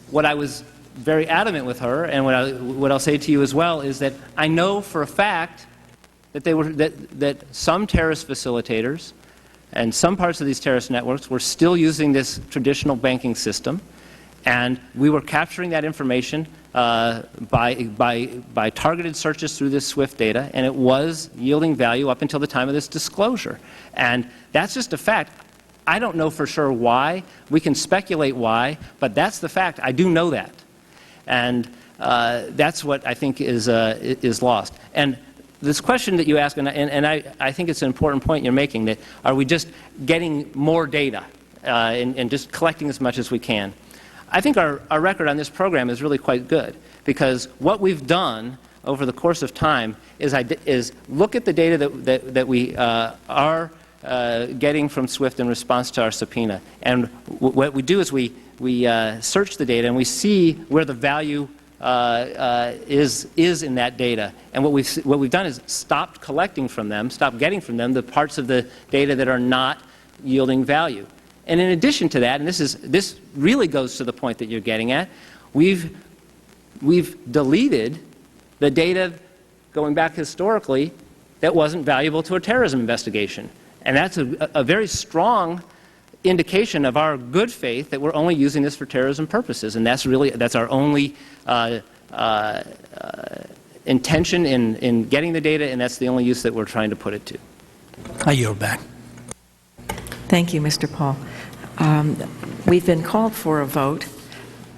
what I was very adamant with her, and what I'll say to you as well, is that I know for a fact that that some terrorist facilitators and some parts of these terrorist networks were still using this traditional banking system, and we were capturing that information by targeted searches through this SWIFT data, and it was yielding value up until the time of this disclosure. And that's just a fact. I don't know for sure why. We can speculate why, but that's the fact. I do know that. And that's what I think is lost. And this question that you ask, and I think it's an important point you're making, that are we just getting more data and just collecting as much as we can? I think our record on this program is really quite good, because what we've done over the course of time is look at the data that we are getting from SWIFT in response to our subpoena. And what we do is we search the data and we see where the value is in that data. And what we've done is stopped collecting from them, stopped getting from them the parts of the data that are not yielding value. And in addition to that, and this really goes to the point that you're getting at, we've deleted the data going back historically that wasn't valuable to a terrorism investigation. And that's a very strong indication of our good faith that we're only using this for terrorism purposes. And that's our only intention in getting the data, and that's the only use that we're trying to put it to. I yield back. Thank you, Mr. Paul. We've been called for a vote,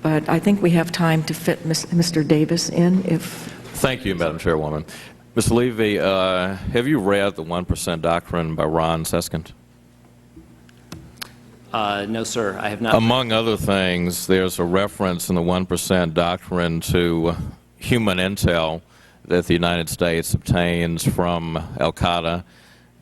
but I think we have time to fit Mr. Davis in if... Thank you, Madam Chairwoman. Mr. Levey, have you read The 1% Doctrine by Ron Suskind? No, sir, I have not. Among other things, there's a reference in the 1% Doctrine to human intel that the United States obtains from al-Qaeda.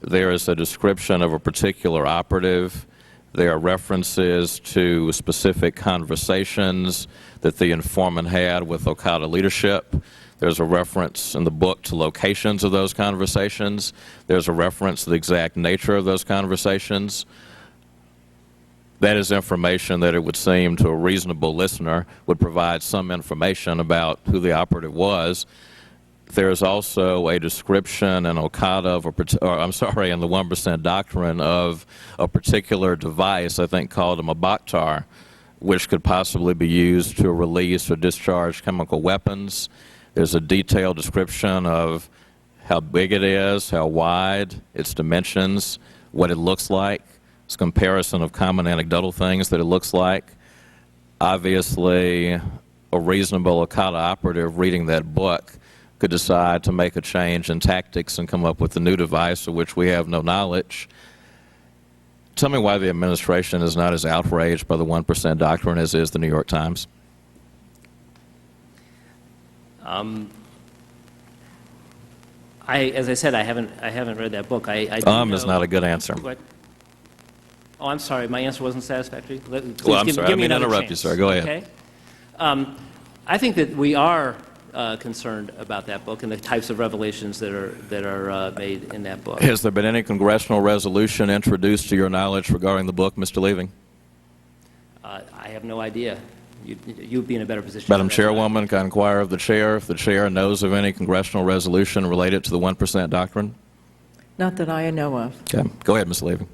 There is a description of a particular operative. There are references to specific conversations that the informant had with al-Qaeda leadership. There's a reference in the book to locations of those conversations. There's a reference to the exact nature of those conversations. That is information that it would seem to a reasonable listener would provide some information about who the operative was. There's also a description in al-Qaeda in the 1% Doctrine of a particular device, I think called a Mabaktar, which could possibly be used to release or discharge chemical weapons. There's a detailed description of how big it is, how wide, its dimensions, what it looks like. It's a comparison of common anecdotal things that it looks like. Obviously, a reasonable al-Qaeda operative reading that book could decide to make a change in tactics and come up with a new device of which we have no knowledge. Tell me why the administration is not as outraged by the 1% Doctrine as is the New York Times. As I said, I haven't read that book. Is not a good answer. Oh, I'm sorry. My answer wasn't satisfactory. Well, I'm sorry. I mean to interrupt you, sir. Go ahead. Okay. I think that we are concerned about that book and the types of revelations that are made in that book. Has there been any congressional resolution introduced to your knowledge regarding the book, Mr. Levey? I have no idea. You'd be in a better position. Madam Chairwoman, can I inquire of the Chair if the Chair knows of any congressional resolution related to the 1% Doctrine? Not that I know of. Okay. Go ahead, Mr. Levey.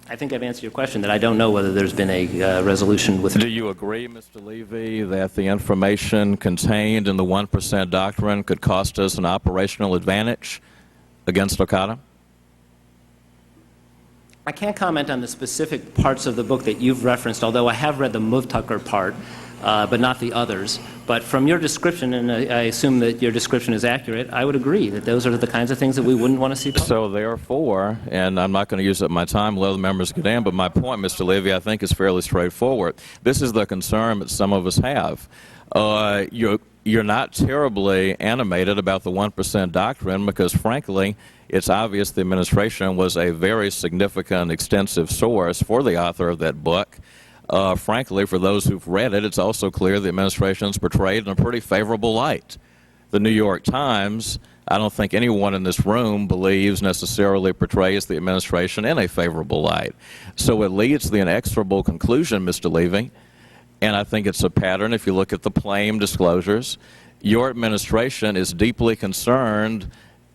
I think I've answered your question that I don't know whether there's been a resolution with... Do you agree, Mr. Levey, that the information contained in the 1% Doctrine could cost us an operational advantage against al-Qaeda? I can't comment on the specific parts of the book that you've referenced, although I have read the Muftakar part, but not the others. But from your description, and I assume that your description is accurate, I would agree that those are the kinds of things that we wouldn't want to see. So therefore, and I'm not going to use up my time, let other members get in, but my point, Mr. Levy, I think is fairly straightforward. This is the concern that some of us have. You're not terribly animated about the 1% doctrine because, frankly, it's obvious the administration was a very significant, extensive source for the author of that book. Frankly, for those who've read it, it's also clear the administration's portrayed in a pretty favorable light. The New York Times, I don't think anyone in this room believes necessarily portrays the administration in a favorable light. So it leads to the inexorable conclusion, Mr. Levy, and I think it's a pattern if you look at the plain disclosures. Your administration is deeply concerned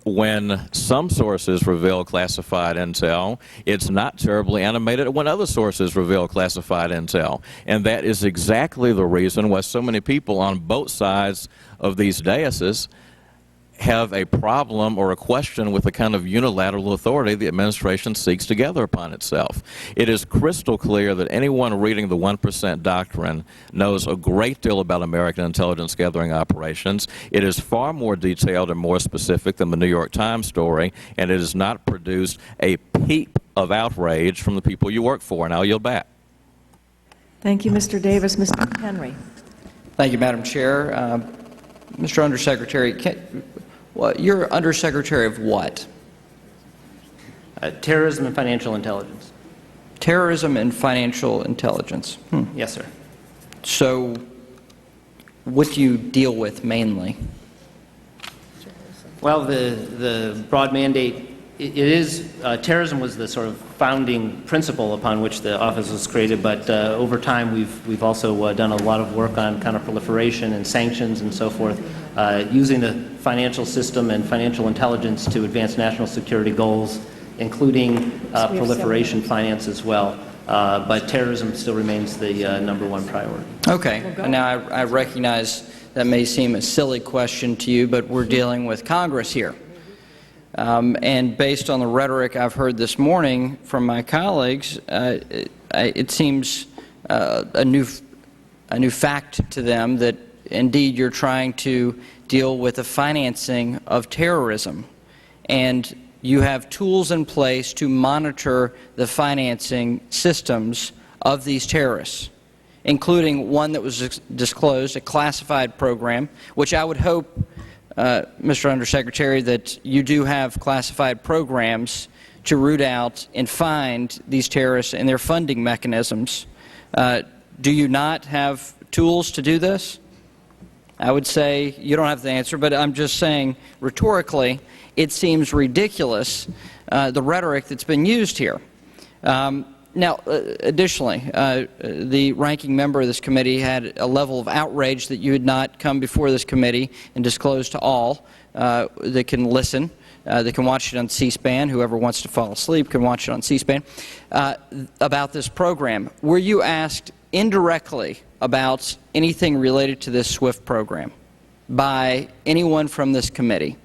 when some sources reveal classified intel. It's not terribly animated when other sources reveal classified intel. And that is exactly the reason why so many people on both sides of these daises have a problem or a question with the kind of unilateral authority the administration seeks to gather upon itself. It is crystal clear that anyone reading the 1% doctrine knows a great deal about American intelligence gathering operations. It is far more detailed and more specific than the New York Times story, and it has not produced a peep of outrage from the people you work for. And I'll yield back. Thank you, Mr. Davis. Mr. Henry. Thank you, Madam Chair. Mr. Undersecretary, you're Undersecretary of what? Terrorism and financial intelligence. Terrorism and financial intelligence. Yes, sir. So what do you deal with mainly? Well, the broad mandate, terrorism was the sort of founding principle upon which the office was created, but over time we've also done a lot of work on counterproliferation and sanctions and so forth, using the financial system and financial intelligence to advance national security goals, including proliferation finance as well. But terrorism still remains the #1 priority. Okay. Now I recognize that may seem a silly question to you, but we're dealing with Congress here. And based on the rhetoric I've heard this morning from my colleagues, it seems a new fact to them that indeed you're trying to deal with the financing of terrorism, and you have tools in place to monitor the financing systems of these terrorists, including one that was disclosed, a classified program, which I would hope, Mr. Undersecretary, that you do have classified programs to root out and find these terrorists and their funding mechanisms. Do you not have tools to do this? I would say you don't have the answer, but I'm just saying rhetorically it seems ridiculous, the rhetoric that's been used here. Now, additionally, the ranking member of this committee had a level of outrage that you had not come before this committee and disclosed to all that can listen. They can watch it on C-SPAN. Whoever wants to fall asleep can watch it on C-SPAN, about this program. Were you asked indirectly about anything related to this SWIFT program by anyone from this committee?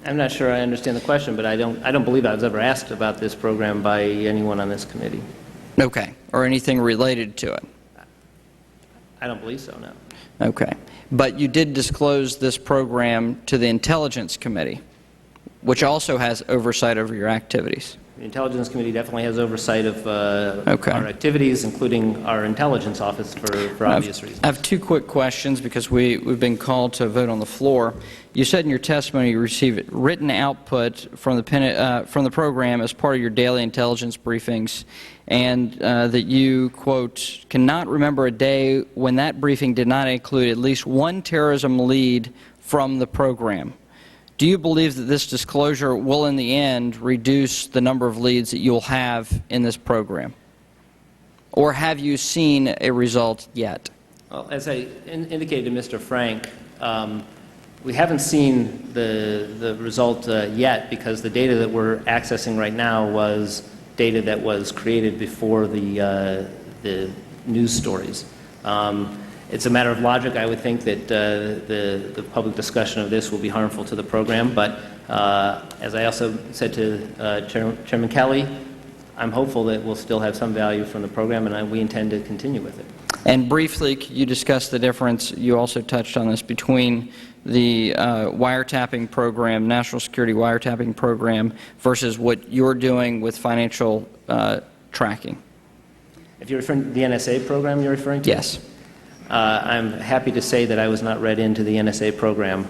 I'm not sure I understand the question, but I don't believe I was ever asked about this program by anyone on this committee. Okay. Or anything related to it? I don't believe so, no. Okay. But you did disclose this program to the Intelligence Committee, which also has oversight over your activities. The Intelligence Committee definitely has oversight of our activities, including our intelligence office, for obvious reasons. I have two quick questions because we've been called to vote on the floor. You said in your testimony you received written output from the program as part of your daily intelligence briefings, and that you, quote, cannot remember a day when that briefing did not include at least one terrorism lead from the program. Do you believe that this disclosure will, in the end, reduce the number of leads that you'll have in this program? Or have you seen a result yet? Well, as I indicated to Mr. Frank, we haven't seen the result yet, because the data that we're accessing right now was data that was created before the news stories. It's a matter of logic. I would think that the public discussion of this will be harmful to the program, but as I also said to Chairman Kelly, I'm hopeful that we'll still have some value from the program, and we intend to continue with it. And briefly, could you discuss the difference, you also touched on this, between the wiretapping program, national security wiretapping program, versus what you're doing with financial tracking? If you're referring to the NSA program you're referring to? Yes. I'm happy to say that I was not read into the NSA program,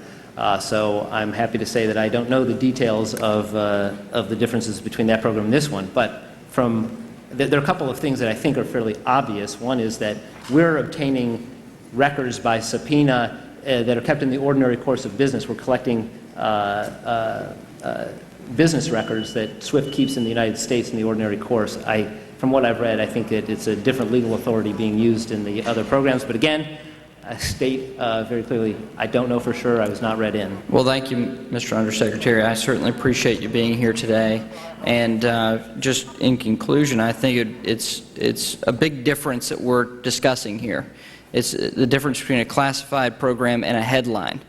so I'm happy to say that I don't know the details of the differences between that program and this one, but there are a couple of things that I think are fairly obvious. One is that we're obtaining records by subpoena that are kept in the ordinary course of business. We're collecting business records that SWIFT keeps in the United States in the ordinary course. From what I've read, I think that it's a different legal authority being used in the other programs. But again, I state very clearly, I don't know for sure. I was not read in. Well, thank you, Mr. Undersecretary. I certainly appreciate you being here today. And just in conclusion, I think it's a big difference that we're discussing here. It's the difference between a classified program and a headline.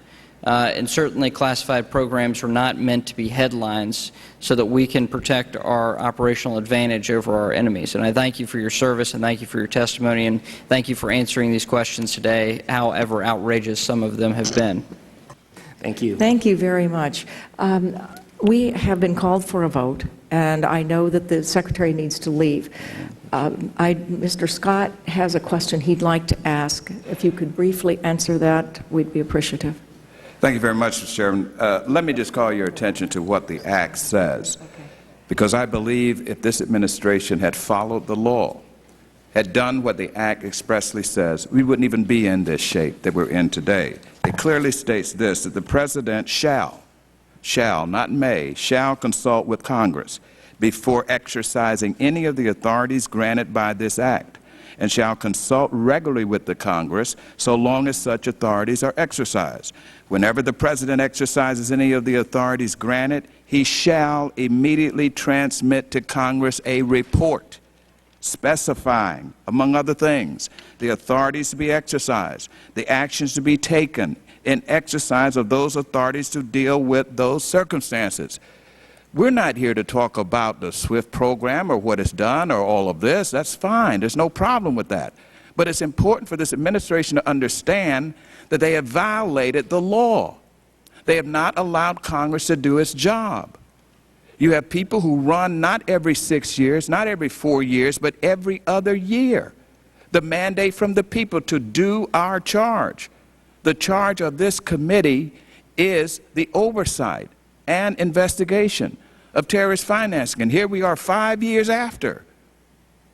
And certainly classified programs are not meant to be headlines so that we can protect our operational advantage over our enemies. And I thank you for your service, and thank you for your testimony, and thank you for answering these questions today, however outrageous some of them have been. Thank you. Thank you very much. We have been called for a vote, and I know that the Secretary needs to leave. Mr. Scott has a question he'd like to ask. If you could briefly answer that, we'd be appreciative. Thank you very much, Mr. Chairman. Let me just call your attention to what the Act says, because I believe if this administration had followed the law, had done what the Act expressly says, we wouldn't even be in this shape that we're in today. It clearly states this, that the President shall, not may, shall consult with Congress before exercising any of the authorities granted by this Act, and shall consult regularly with the Congress so long as such authorities are exercised. Whenever the President exercises any of the authorities granted, he shall immediately transmit to Congress a report specifying, among other things, the authorities to be exercised, the actions to be taken in exercise of those authorities to deal with those circumstances. We're not here to talk about the SWIFT program or what it's done or all of this. That's fine. There's no problem with that. But it's important for this administration to understand that they have violated the law. They have not allowed Congress to do its job. You have people who run not every 6 years, not every 4 years, but every other year. The mandate from the people to do our charge. The charge of this committee is the oversight and investigation of terrorist financing. And here we are 5 years after,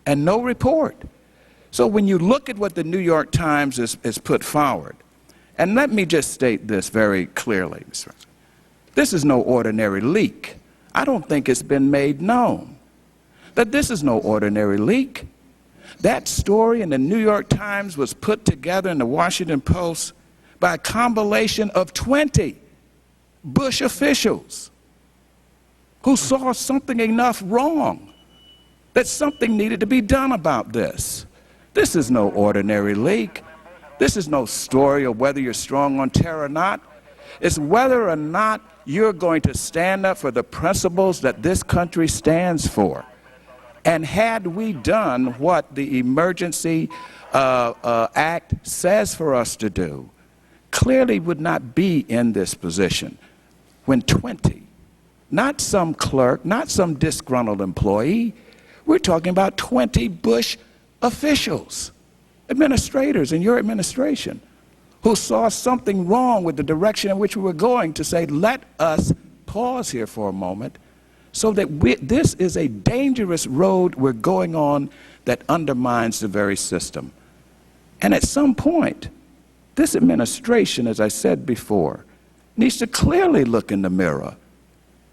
and no report. So when you look at what the New York Times has put forward, and let me just state this very clearly, Mr. President. This is no ordinary leak. I don't think it's been made known that this is no ordinary leak. That story in the New York Times was put together in the Washington Post by a combination of 20 Bush officials who saw something enough wrong that something needed to be done about this. This is no ordinary leak. This is no story of whether you're strong on terror or not. It's whether or not you're going to stand up for the principles that this country stands for. And had we done what the Emergency Act says for us to do, clearly would not be in this position when 20, not some clerk, not some disgruntled employee, we're talking about 20 Bush officials, administrators in your administration, who saw something wrong with the direction in which we were going to say, let us pause here for a moment so that this is a dangerous road we're going on that undermines the very system. And at some point, this administration, as I said before, needs to clearly look in the mirror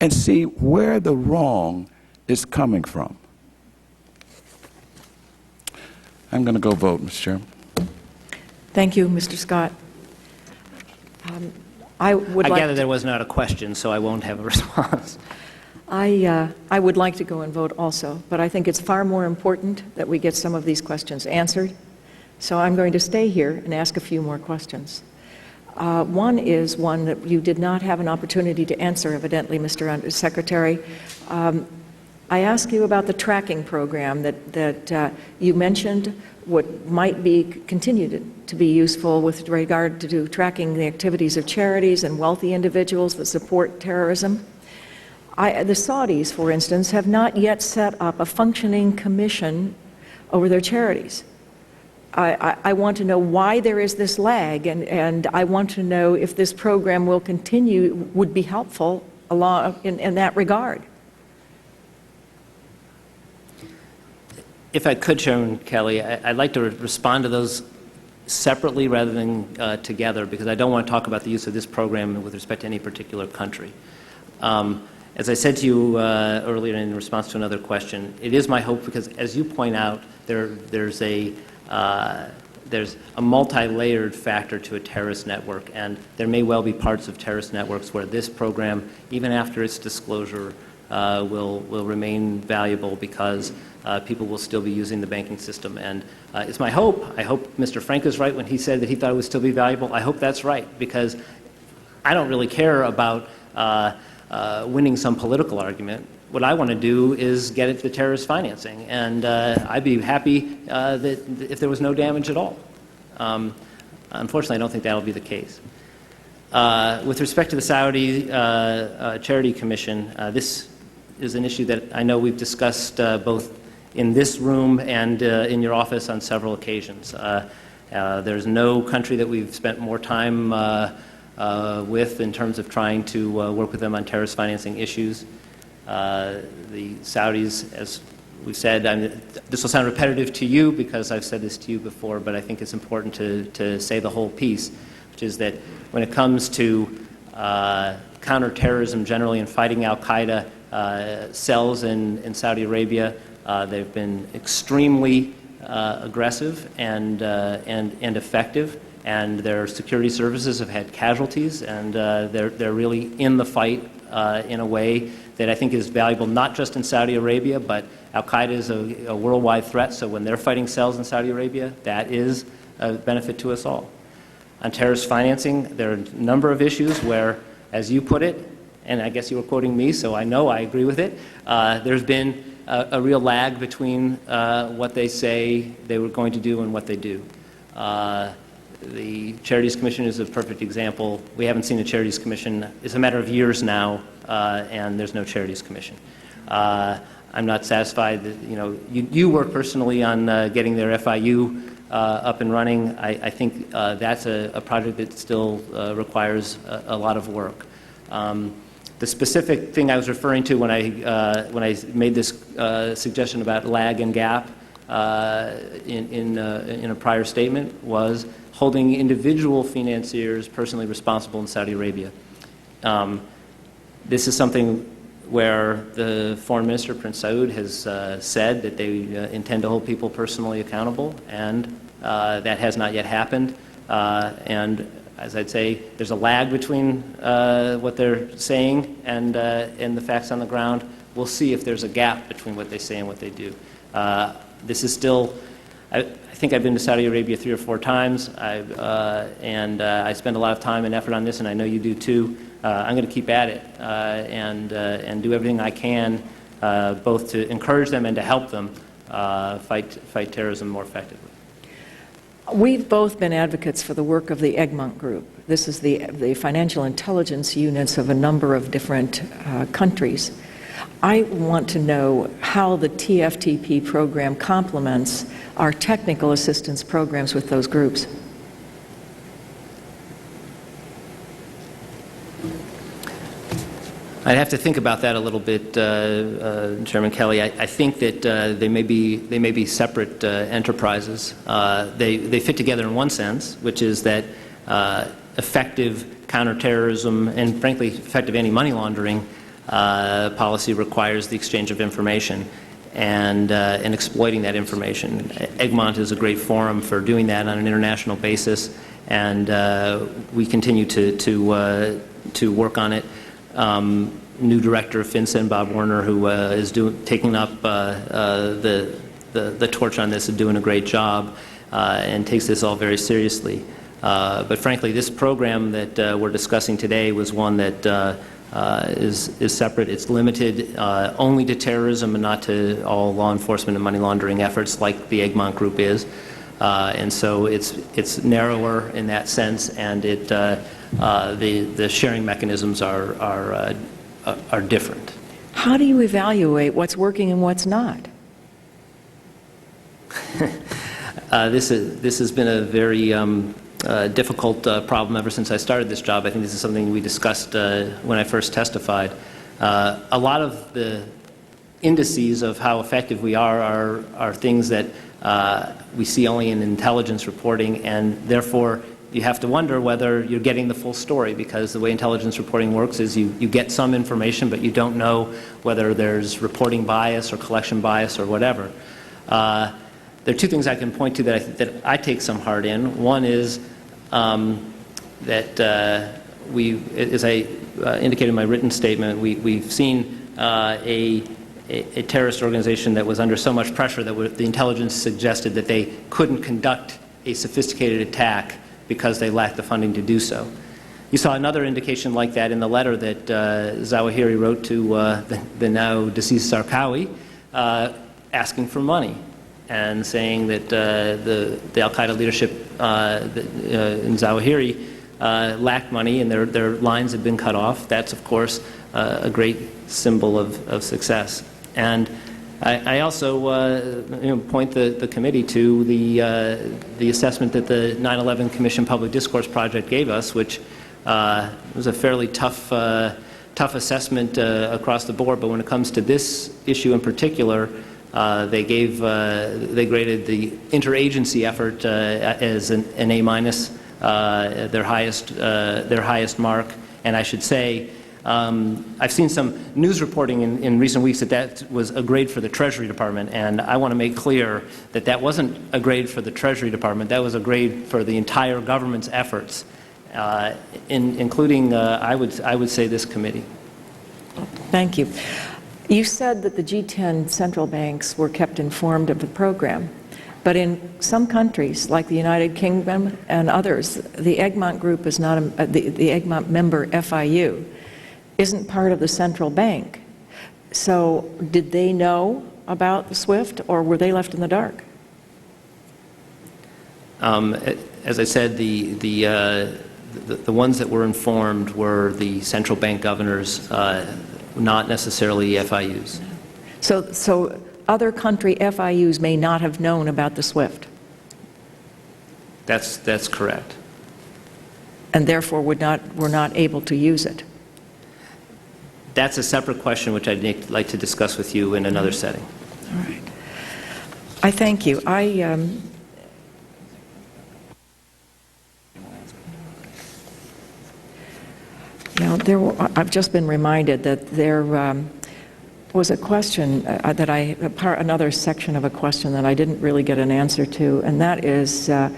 and see where the wrong is coming from. I'm going to go vote, Mr. Chairman. Thank you, Mr. Scott. I gather there was not a question, so I won't have a response. I would like to go and vote also, but I think it's far more important that we get some of these questions answered. So I'm going to stay here and ask a few more questions. One is one that you did not have an opportunity to answer, evidently, Mr. Undersecretary. I ask you about the tracking program that you mentioned, what might be continued to be useful with regard to tracking the activities of charities and wealthy individuals that support terrorism. The Saudis, for instance, have not yet set up a functioning commission over their charities. I want to know why there is this lag, and I want to know if this program will continue, would be helpful in that regard. If I could, Chairman Kelly, I'd like to respond to those separately rather than together, because I don't want to talk about the use of this program with respect to any particular country. As I said to you earlier in response to another question, it is my hope, because as you point out, there's a multi-layered factor to a terrorist network, and there may well be parts of terrorist networks where this program, even after its disclosure, will remain valuable because people will still be using the banking system. And it's my hope, I hope Mr. Frank is right when he said that he thought it would still be valuable. I hope that's right, because I don't really care about winning some political argument. What I want to do is get at the terrorist financing, and I'd be happy that if there was no damage at all. Unfortunately, I don't think that will be the case. With respect to the Saudi Charity Commission, this is an issue that I know we've discussed both in this room and in your office on several occasions. There's no country that we've spent more time with in terms of trying to work with them on terrorist financing issues. The Saudis, as we said, this will sound repetitive to you because I've said this to you before, but I think it's important to say the whole piece, which is that when it comes to counterterrorism generally and fighting al-Qaeda cells in Saudi Arabia, they've been extremely aggressive and effective, and their security services have had casualties, and they're really in the fight in a way that I think is valuable not just in Saudi Arabia, but al-Qaeda is a worldwide threat, so when they're fighting cells in Saudi Arabia, that is a benefit to us all. On terrorist financing, there are a number of issues where, as you put it, and I guess you were quoting me, so I know I agree with it, there's been a real lag between what they say they were going to do and what they do. The Charities Commission is a perfect example. We haven't seen a Charities Commission. It's a matter of years now, and there's no Charities Commission. I'm not satisfied that, you work personally on getting their FIU up and running. I think that's a project that still requires a lot of work. The specific thing I was referring to when I made this suggestion about lag and gap in a prior statement was holding individual financiers personally responsible in Saudi Arabia. This is something where the Foreign Minister, Prince Saud, has said that they intend to hold people personally accountable, and that has not yet happened. And as I'd say, there's a lag between what they're saying and the facts on the ground. We'll see if there's a gap between what they say and what they do. This is still, I think I've been to Saudi Arabia 3 or 4 times, and I spend a lot of time and effort on this, and I know you do too. I'm going to keep at it and do everything I can, both to encourage them and to help them fight terrorism more effectively. We've both been advocates for the work of the Egmont Group. This is the financial intelligence units of a number of different countries. I want to know how the TFTP program complements our technical assistance programs with those groups. I'd have to think about that a little bit, Chairman Kelly. I think that they may be separate enterprises. They fit together in one sense, which is that effective counterterrorism and, frankly, effective anti-money laundering policy requires the exchange of information and exploiting that information. Egmont is a great forum for doing that on an international basis, and we continue to work on it. New director of FinCEN, Bob Werner, who is taking up the torch on this and doing a great job and takes this all very seriously. But frankly, this program that we're discussing today was one that is separate. It's limited only to terrorism and not to all law enforcement and money laundering efforts like the Egmont Group is. And so it's narrower in that sense, and the sharing mechanisms are different. How do you evaluate what's working and what's not? This has been a very difficult problem ever since I started this job. I think this is something we discussed when I first testified. A lot of the indices of how effective we are things that we see only in intelligence reporting, and therefore you have to wonder whether you're getting the full story, because the way intelligence reporting works is you get some information, but you don't know whether there's reporting bias or collection bias or whatever. There are two things I can point to that I take some heart in. One is that as I indicated in my written statement, we've seen a terrorist organization that was under so much pressure that the intelligence suggested that they couldn't conduct a sophisticated attack because they lacked the funding to do so. You saw another indication like that in the letter that Zawahiri wrote to the now deceased Zarqawi, asking for money and saying that the al-Qaeda leadership in Zawahiri lacked money and their lines had been cut off. That's, of course, a great symbol of success. And I also point the committee to the assessment that the 9/11 Commission Public Discourse Project gave us, which was a fairly tough assessment across the board. But when it comes to this issue in particular, they graded the interagency effort as an A-, their highest mark. And I should say, I've seen some news reporting in recent weeks that was a grade for the Treasury Department, and I want to make clear that that wasn't a grade for the Treasury Department. That was a grade for the entire government's efforts, including, I would say, this committee. Thank you. You said that the G10 central banks were kept informed of the program, but in some countries, like the United Kingdom and others, the Egmont Group is not the Egmont member FIU isn't part of the central bank. So did they know about the SWIFT, or were they left in the dark? As I said, the ones that were informed were the central bank governors, not necessarily FIUs. So other country FIUs may not have known about the SWIFT? That's correct. And therefore were not able to use it? That's a separate question which I'd like to discuss with you in another setting. All right. I thank you. I've just been reminded that there was a question another section of a question that I didn't really get an answer to, and that is the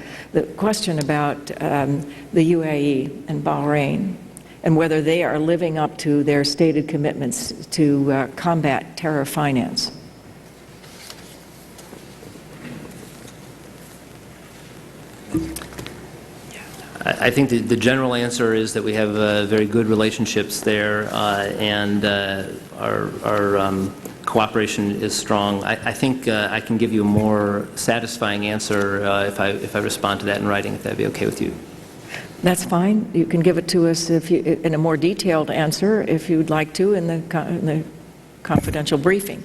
question about the UAE and Bahrain, and whether they are living up to their stated commitments to combat terror finance. I think the general answer is that we have very good relationships there, and our cooperation is strong. I think I can give you a more satisfying answer if I respond to that in writing, if that'd be okay with you. That's fine. You can give it to us in a more detailed answer if you'd like to in the confidential briefing.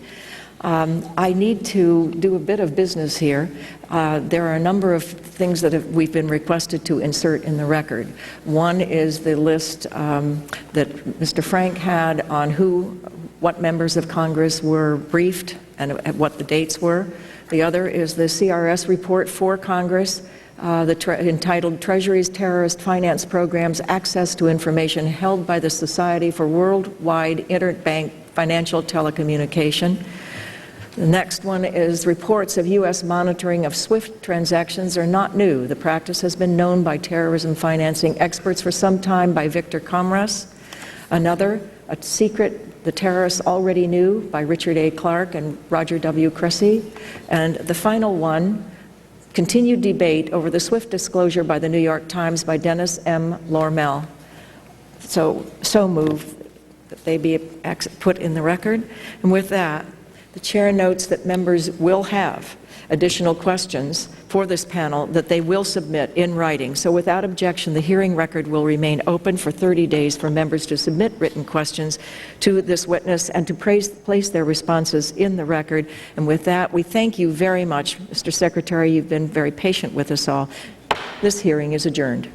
I need to do a bit of business here. There are a number of things that we've been requested to insert in the record. One is the list that Mr. Frank had on what members of Congress were briefed and what the dates were. The other is the CRS report for Congress, entitled Treasury's Terrorist Finance Programs, Access to Information Held by the Society for Worldwide Interbank Financial Telecommunication. The next one is reports of U.S. monitoring of SWIFT transactions are not new. The practice has been known by terrorism financing experts for some time by Victor Comras. Another, a secret the terrorists already knew by Richard A. Clarke and Roger W. Cressy. And the final one, continued debate over the SWIFT disclosure by the New York Times by Dennis M. Lormel. So moved. that they be put in the record. And with that, the Chair notes that members will have additional questions for this panel that they will submit in writing. So without objection, the hearing record will remain open for 30 days for members to submit written questions to this witness and to place their responses in the record. And with that, we thank you very much, Mr. Secretary. You've been very patient with us all. This hearing is adjourned.